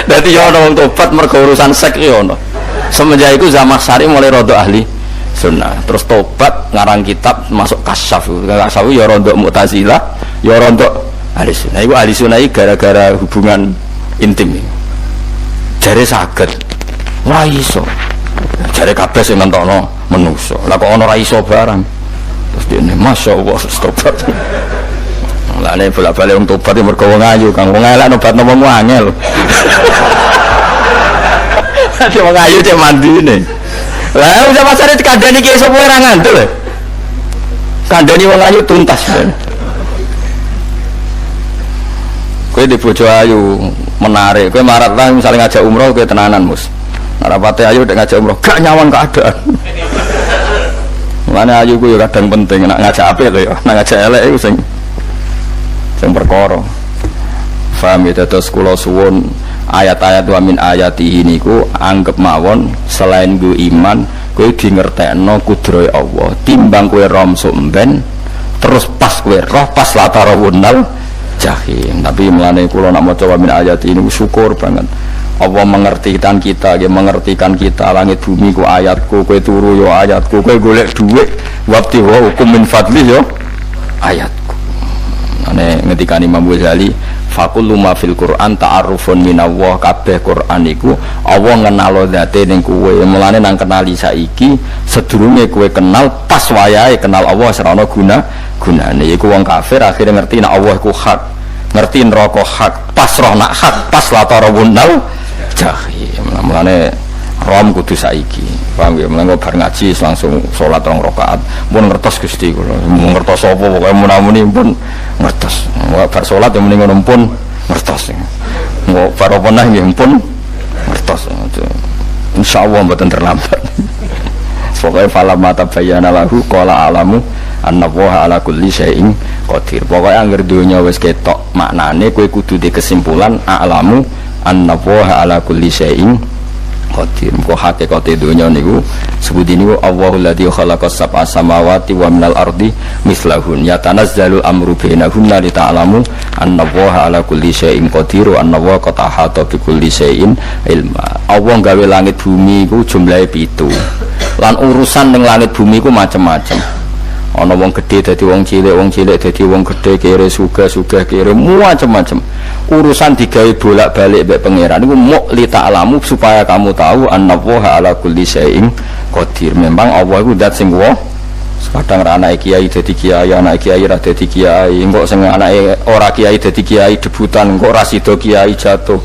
Dadi ya ana wong tobat mergo urusan sek ya ono. Semenjak itu Zamakhsyari mulai rada ahli sunnah. Terus tobat ngarang kitab masuk kasyaf. Kasyaf ya rada Mu'tazilah, ya rada ahli sunnah. Iku ahli sunnah gara-gara hubungan intim. Jare saged. Ora iso. Jare kabeh sing nentokno menungso. Lah kok ana ora iso barang. Terus dene masyaallah tobat. Lah nek bolak-balik wong tobat mergo wong ayu, Kang. Wong elek nobatno wong angel. Ati wong ayu cek mandine. Lah udah pasare dikandani ki sapa ora ngantuk lho. Kandani wong ayu tuntas. Kowe di bojo ayu menarik, kowe marat lah misalnya ngajak umroh kowe tenanan mus. Rapate ayu nek ngajak umroh gak nyawang keadaan. Mulane ayu ku ya kadang penting nek ngajak apik lho ya, nek ngajak elek iku sing perkara. Faham ya terus kula suwun ayat-ayat wa min ayati niku anggap mawon selain go iman kowe di ngertekno kudrohe Allah timbang kowe romsuk mben terus pas kowe roh pas latarawunal jahim. Tapi mulane kula nak maca wa min ayati niku syukur banget Allah mengertikan kita, dia mengertikan kita langit bumi ku ayatku, kowe turu yo ayatku, kowe golek dhuwit wabti wa hukum min fadli yo ayatku. Ane ngendikane Imam Ghazali faqullu ma fil Qur'an ta'arufun minallah, kabeh Qur'an iku Allah ngenalo zate ning kowe. Mulane nang kenali saiki sedurunge kowe kenal pas wayahe kenal Allah serana gunane. Iku wong kafir akhirnya ngerti nek Allah iku hak, ngerti neraka hak, pas roh nak hak, pas latarawunal jahim. Mulane rom kudu saiki. Paham ya? Mulane bar ngaji langsung salat 2 rakaat. Mun ngertos Gusti kula. Mun ngertos apa pokoke munamuni pun ngertos. Bar salat ya mending ngono pun ngertos. Engko bar apa neh nggih pun ngertos. Insyaallah mboten terlambat. Pokoke falamma tabayyana lahu qala alamu annallaha ala kulli syai'in qadir. Pokoke anggere donya wis ketok maknane kowe kudu di kesimpulan alamu annallaha ala kulli syai'in qadir. Kok hakikate donya niku sebuti niku Allahul ladzi khalaqas sab'a samawati wa minal ardi mislahun yatanazzalul amru bainahunna li ta'lamu annallaha ala kulli syai'in qadir wa annallaha qad ahata bi kulli syai'in ilma. Allah gawe langit bumi iku jumlahe 7. Lan urusan ning langit bumi iku macam-macam. Ana wong gedhe dadi wong cilik dadi wong gedhe, kere sugih kere macam-macam. Urusan digawe bolak-balik mbek pangeran niku muk li ta'lamu supaya kamu tahu annallaha ala kulli syai'in qadir. Memang Allah iku zat sing kuwasa. Kadang ra anake kiai dadi kiai, anake kiai ra dadi kiai, engko sing anake ora kiai dadi kiai debutan, engko ra sida kiai jatuh.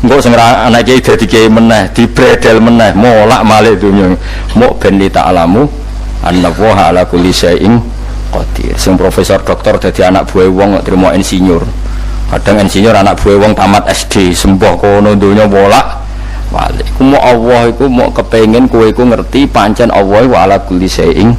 Engko sing anake kiai dadi kiai meneh, dibredel meneh, molak-malik dunya. Muk ben li ta'lamu annallaha ala kulli syai'in qadir. Sing profesor doktor dadi anak buah wong kok trimo insinyur. Kadang insinyur anak buah wong tamat SD, sembah kono donya bolak balik. Ku mau Allah iku mau kepengin kowe iku ngerti pancen Allah wa ala kulli syai'in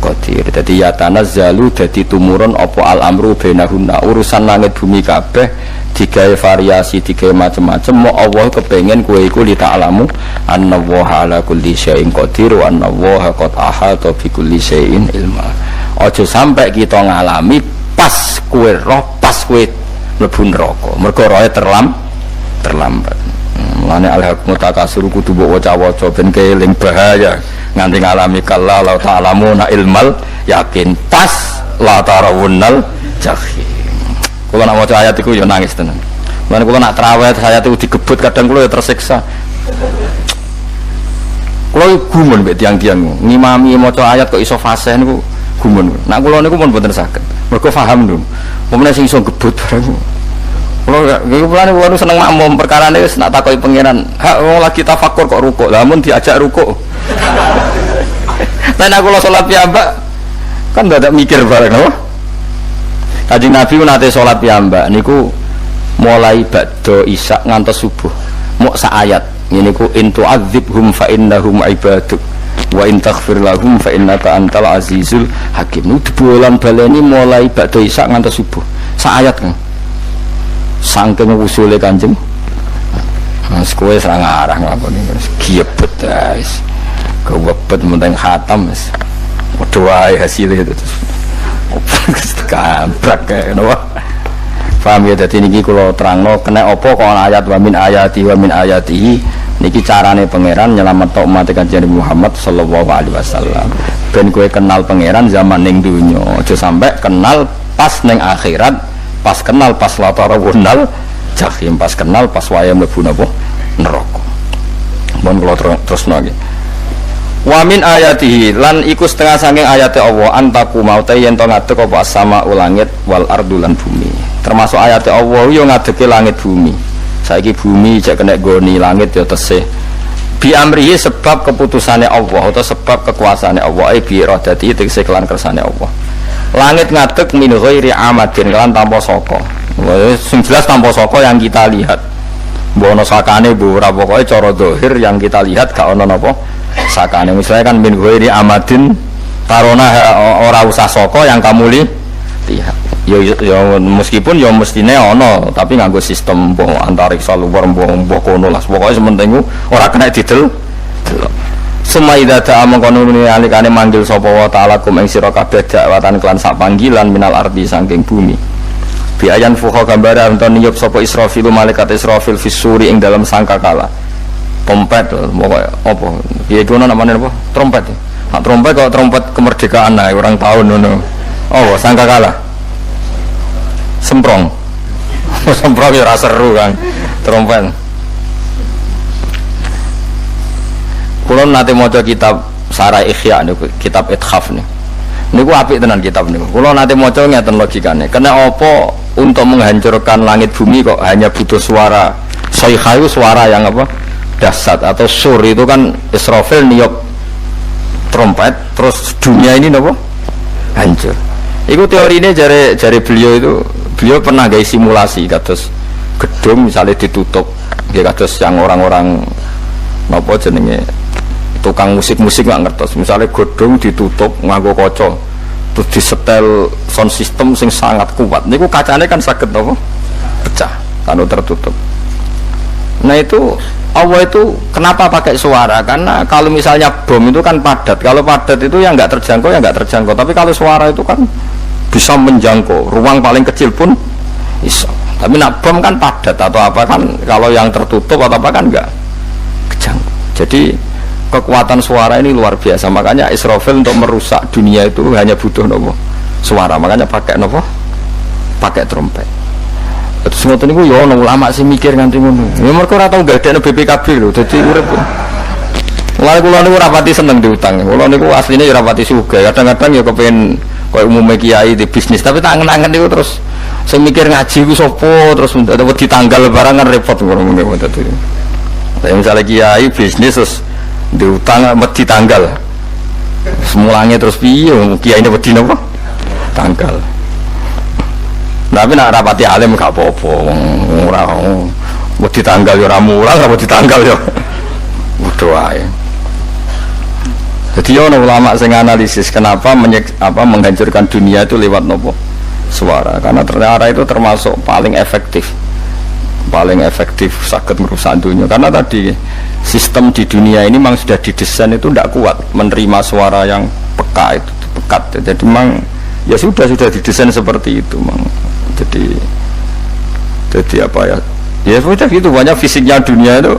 qadir. Dadi ya tanazzalu dadi tumurun apa al amru bainahunna, urusan langit bumi kabeh digawe variasi, digawe macam-macam. Mau Allah kepengin kowe iku li ta'lamu annallaha ala kulli syai'in qadir wa annallaha qad ahata bi kulli syai'in ilma. Aja sampai kita ngalami pas kowe roh, pas kowe mlebu neraka. Mergo roe terlambat. Mulane al-haqmu takasur kudu mbok waca-waca ben keling bahaya nganti ngalami kalla la ta'lamuna ilmal yakin pas la tarawunnal jahim. Kula nak maca ayat iku ya nangis tenan. Mulane kula nak traweh ayat iku digebut kadang kula ya tersiksa. Kula gumun mbek tiang-tiang ngimami maca ayat kok iso fasih niku gumun. Nak kula niku pun mboten saged. Mergo paham lho. Pemene sing iso gebut bareng. Kula seneng makmum perkarane wis nak takoki pangeran, hak wong lagi tafakur kok rukuk. Lah mun diajak rukuk. Nek kula salat piyambak kan dadak mikir bareng apa? Kanjeng Nabi nate salat piyambak niku mulai badha isya ngantos subuh. Mok sak ayat. Niku in tu'adzibhum fa innahum ibaduk. wa in taghfir lahum fa innaka antal azizul hakim. Nu dibolan baleni mulai badhe isak ngantos subuh sak ayat kan saking usule Kanjeng mas kowe serang arah ngakoni giebet guys kewebet menteng khatam wis padha wae hasilnya itu kabrak kae no. Paham ya, dadi niki kula terangno kena apa kok ayat wa min ayatihi niki carane pangeran nyelametno umat Kanjeng Muhammad sallallahu alaihi wasallam. Ben kowe kenal pangeran zaman ning dunya, aja sampe kenal pas ning akhirat, pas kenal pas latarawunal jahim, pas kenal pas wayahe mlebu napa neraka. Mun kula terusno nggih. Wa min ayatihi lan iku setengah saking ayate Allah antaku mau ta yen to ngadeg apa as-sama langit wal ardu lan bumi. Termasuk ayate Allah yo ngadege langit bumi. Saiki bumi jek kena goni langit yo tesih. Bi amrihi sebab keputusane Allah atau sebab kekuasaane Allah ai bi iradati tegese kelan kersane Allah. Langit ngadeg min ghairi amadin kelan tanpa saka. Sing jelas tanpa saka yang kita lihat. Mbok ana sakane mbok ora pokoke cara zahir yang kita lihat gak ana napa sakane. Misalnya kan min ghairi amadin tarona ora usah saka yang kamu lihat. Ya meskipun ya mestine ana tapi nganggo sistem mbok antariksa luar mbok kono lah. Pokoke sementing ora kena didel. Semaida ta mangkono alikane manggil sapa wa ta'ala kum ing sira kabeh dakwatan kelan sak panggilan minal ardi saking bumi. Biayan fuha gambaran ento niyup sapa Israfil malaikat Israfil fisuri ing dalam sangkakala. Trompet pokoknya apa ya itu namanya apa trompet nah, trompet kalau trompet kemerdekaan nah orang tahun oh sangkakala semprong semprong ya rasa seru kan trompet. Kalau nanti mau kitab Sarah Ikhya nih kitab Ithaf nih ini gua apik tenan kitab nih. Kalau nanti mau ngeten logikanya kena apa untuk menghancurkan langit bumi kok hanya butuh suara soihayu suara yang apa dasar atau sur itu kan Israfil niup trompet terus dunia ini nopo hancur. Itu teorinya jari beliau pernah gaya simulasi kados gedung misalnya ditutup ya kados yang orang-orang nopo jenenge tukang musik nggak ngertos misalnya gedung ditutup nganggo kaca terus disetel sound system sing sangat kuat niku kacanya kan sakit nopo pecah kalau tertutup. Nah itu Allah itu kenapa pakai suara? Karena kalau misalnya bom itu kan padat. Kalau padat itu yang nggak terjangkau. Tapi kalau suara itu kan bisa menjangkau. Ruang paling kecil pun bisa. Tapi nak bom kan padat atau apa kan? Kalau yang tertutup atau apa kan nggak kejangkau. Jadi kekuatan suara ini luar biasa. Makanya Israfil untuk merusak dunia itu hanya butuh nopo suara. Makanya pakai nopo pakai trompet. Terus ngoten niku ya ana ulama sing mikir nganti ngono. Ya mergo ora tau gadekno BPKB lho, dadi urip. Mulane kula niku ora pati seneng diutang. Kula niku asline ya ora pati sugih. Kadang-kadang ya kepengin koyo umume kiai di bisnis, tapi tak angen-angen niku terus sing mikir ngaji ku sapa, terus wedi tanggal barang kan repot ngono dadi. Lah misale kiai bisnis terus diutang wedi tanggal. Semulane terus piye kiyaine wedi napa? Tanggal. Tapi nak rapati alim gak apa-apa ora wedi tanggal ya ora murah ora wedi tanggal ya waduh ae. Jadi ono ulama sing analisis kenapa menghancurkan dunia itu lewat nopo suara karena ternyata itu termasuk paling efektif sakit merusak dunia karena tadi sistem di dunia ini memang sudah didesain itu tidak kuat menerima suara yang pekat jadi memang ya sudah didesain seperti itu memang. Jadi apa ya sudah gitu banyak fisiknya dunia itu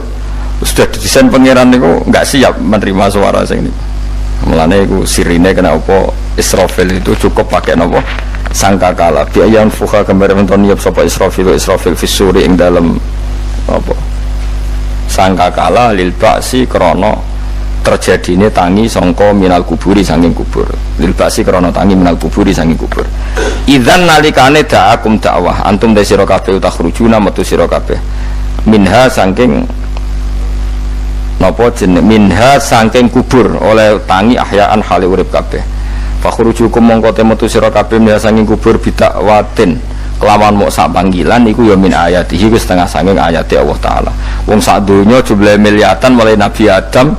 sudah didesain pangeran itu nggak siap menerima suara sing ini. Mulane iku sirine kena apa Israfil itu cukup pakai napa sangkakala biayan fuha gambar menton niap sapa Israfil fisuri ing dalam apa sangkakala lil ba'si krana terjadine tangi sangka minal kuburi saking kubur lil ba'si krana tangi minal kuburi saking kubur. Idzan nalikane da'akum dakwah antum de sira kabeh takhrujuna metu sira kabeh minha saking napa jeneng minha saking kubur oleh tangi ahyaan hale urip kabeh. Fakhrujukum mongko metu sira kabeh minha saking kubur bidakwatin kelawan mok sak panggilan iku ya min ayatihi wis setengah saking ayate Allah taala. Wong sak donya jumlahe miliatan mulai Nabi Adam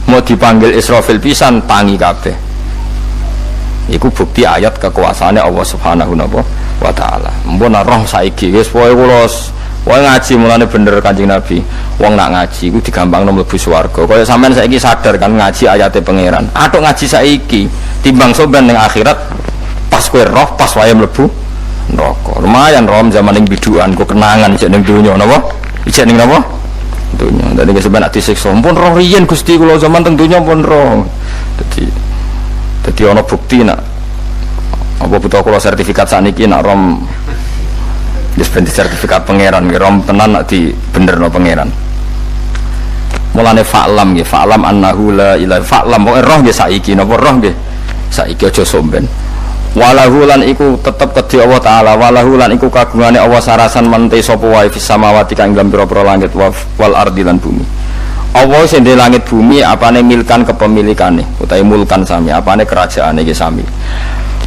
mau dipanggil Israfil pisan tangi kabeh. Iku bukti ayat kekuasaannya Allah Subhanahu wa taala. Mbon roh saiki wis pokoke kula ngaji mulane bener Kanjeng Nabi. Wong nak ngaji iku digampangno mlebu swarga. Kaya sampean saiki sadar kan ngaji ayate pangeran. Atuk ngaji saiki timbang soban ning akhirat pas kowe roh pas wae mlebu neraka. Lumayan rom zaman ning biduan ku kenangan jek ning donya napa? Ijek ning napa? Donya. Dadi sampean ati siksa pun roh riyen Gusti kula zaman teng donya pun roh. Dadi ana bukti nak apa butuh kula sertifikat sakniki nak rom wis ben sertifikat pangeran rom tenan nak di benerno pangeran. Mulane fa'lam nggih, fa'lam annahu la ilaha fa'lam pokoke roh nggih saiki napa roh nggih saiki aja somben. Walahu lan iku tetep kedhi Allah taala, walahu lan iku kagungane Allah sarasan mante sapa wae fis samawati kang dalam pira-pira langit wal ardi lan bumi. Allah sing ndek langit bumi apane milkan kepemilikane utawi mulkan sami, apane kerajaane iki sami.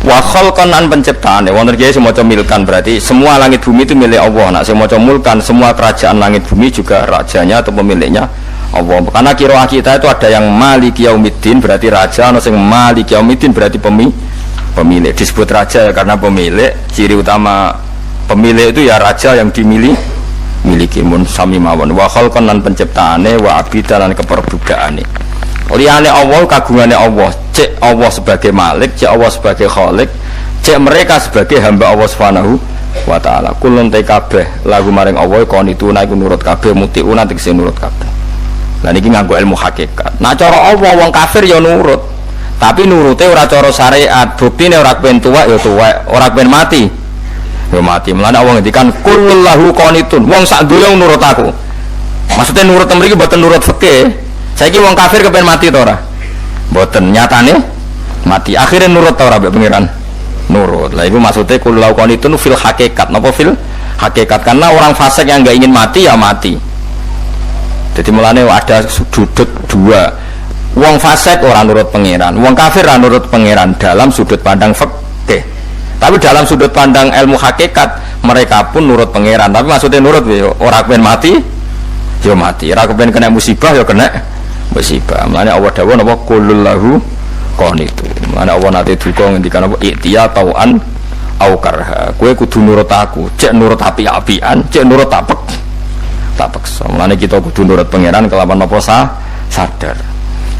Wa khalqan an penciptaane wonten kiye sing maca milkan berarti semua langit bumi itu milik Allah. Nak sing maca mulkan semua kerajaan langit bumi juga rajanya atau pemiliknya Allah. Karena qiraah kita itu ada yang Maliki Yaumiddin berarti raja, ana sing Maliki Yaumiddin berarti pemilik. Disebut raja ya karena pemilik. Ciri utama pemilik itu ya raja yang miliki mun sami mawon. Wa khalqan lan penciptaane wa abidan lan keperbudakane. Liyane Allah kagungane Allah, cek Allah sebagai malik, cek Allah sebagai khalik, cek mereka sebagai hamba Allah Subhanahu wa taala. Kulun te kabeh lagu maring Allah kon itu iku nurut kabeh mutiuna tegese nurut kabeh. Lah niki nganggo ilmu hakikat. Nah cara Allah wong kafir ya nurut. Tapi nurute ora cara syariat. Buktine ora kepen tuwek ya tuwek, ora kepen mati. Ya mati. Mulane Allah ngendikan kullahu qanitun. Wong sak donya nurut aku. Maksudnya nurut mriki mboten nurut fikih. Saiki wong kafir kepen mati to ora? Mboten, nyatane mati. Akhirnya nurut to ora mbek pangeran? Nurut. Lah iku maksudnya kullahu qanitun fil hakikat. Napa fil hakikat? Karena orang fasik yang enggak ingin mati ya mati. Jadi mulane ada sudut dua. Wong fasik orang nurut pangeran, wong kafir orang nurut pangeran dalam sudut pandang fikih. Tapi dalam sudut pandang ilmu hakikat mereka pun nurut pangeran. Tapi maksudnya nurut orang kepen mati, ya mati. Orang kepen kena musibah ya kena musibah. Mulane Allah dawuh napa qulul lahu qanitu. Mulane Allah nate duka ngendikan apa iktiya tauan au karha. Kowe kudu nurut aku, cek nurut api-apian, cek nurut tak paksa. Mulane kita kudu nurut pangeran kelawan apa sadar.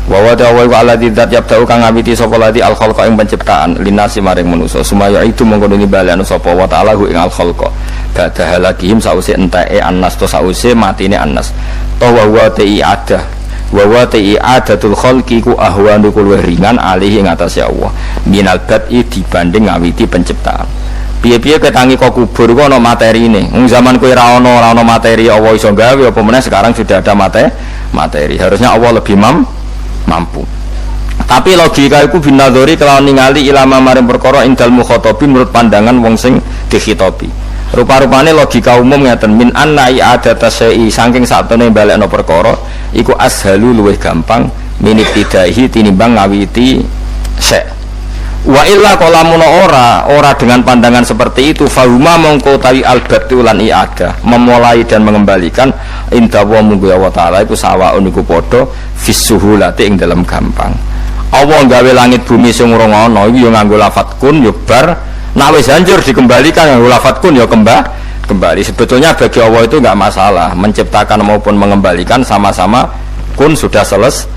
Wa wa ta'awwa alladzi dzat yabda'u kang ngawiti sapa ladi al khalqa ing penciptaan linasi maring manusa sumaya itu mongko nibalen sapa wa ta'ala ing al khalqa badha halakihim sause enteke annas to sause matine annas to wa wa ta'ada wa wa ta'adatul khalqi ku ahwanu kul ringan alih ing atase Allah minal bad'i dibanding ngawiti penciptaan. Piye-piye ketangi kok kubur kok ana materine. Zaman kowe ra ana materi Allah iso gawe apa meneh sekarang sudah ada materi. Harusnya Allah lebih mampu. Tapi logika iku binadzori kelawan ningali ilama maring perkara indal mukhatabin menurut pandangan wong sing dikhitobi. Rupa-rupane logika umum ngeten min anna i'adata syai'i saking satene balekno perkara iku ashalu luwih gampang minit tidahi tinimbang ngawiti syai'. Wa illa qalamun ora dengan pandangan seperti itu fahuma mongko tawi albatu lan i'adah memulai dan mengembalikan inda wa munggu Allah taala iku sawaun iku padha fisuhulati ing dalam gampang. Allah gawe langit bumi sing ora ana iki ya nganggo lafat kun ya bar nek wis hancur dikembalikan nganggo lafat kun ya kembali. Sebetulnya bagi Allah itu enggak masalah menciptakan maupun mengembalikan sama-sama kun sudah selesai.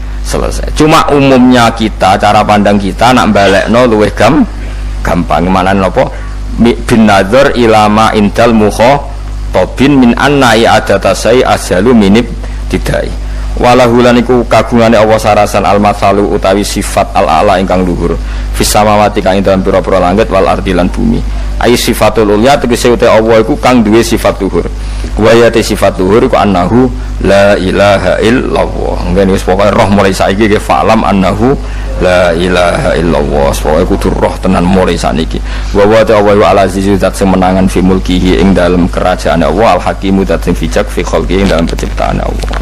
Cuma umumnya kita cara pandang kita nak balekno luwih gampang mana nopo bin nadzar ilama indal mukhatabin min anna i'adata sai asalu minib tidai walahu lan iku kagungane Allah sarasan al matsalu utawi sifat al ala ingkang luhur fis samawati kang ing dalem pira-pira langit wal ardi lan bumi ai sifatul ulya tegese uta Allah iku kang duwe sifat luhur wa ya sifat luhur iku annahu la ilaha illallah. Ngene wis pokoke roh mulai saiki ge fa'lam annahu la ilaha illallah. Pokoke kudu roh tenan mulai saniki. Wa wa ta'ala wa al-azizu zat sing menangan fi mulkihi ing dalem kerajaan Allah al-hakimu zat sing bijak fi khalqi ing dalem penciptaan Allah.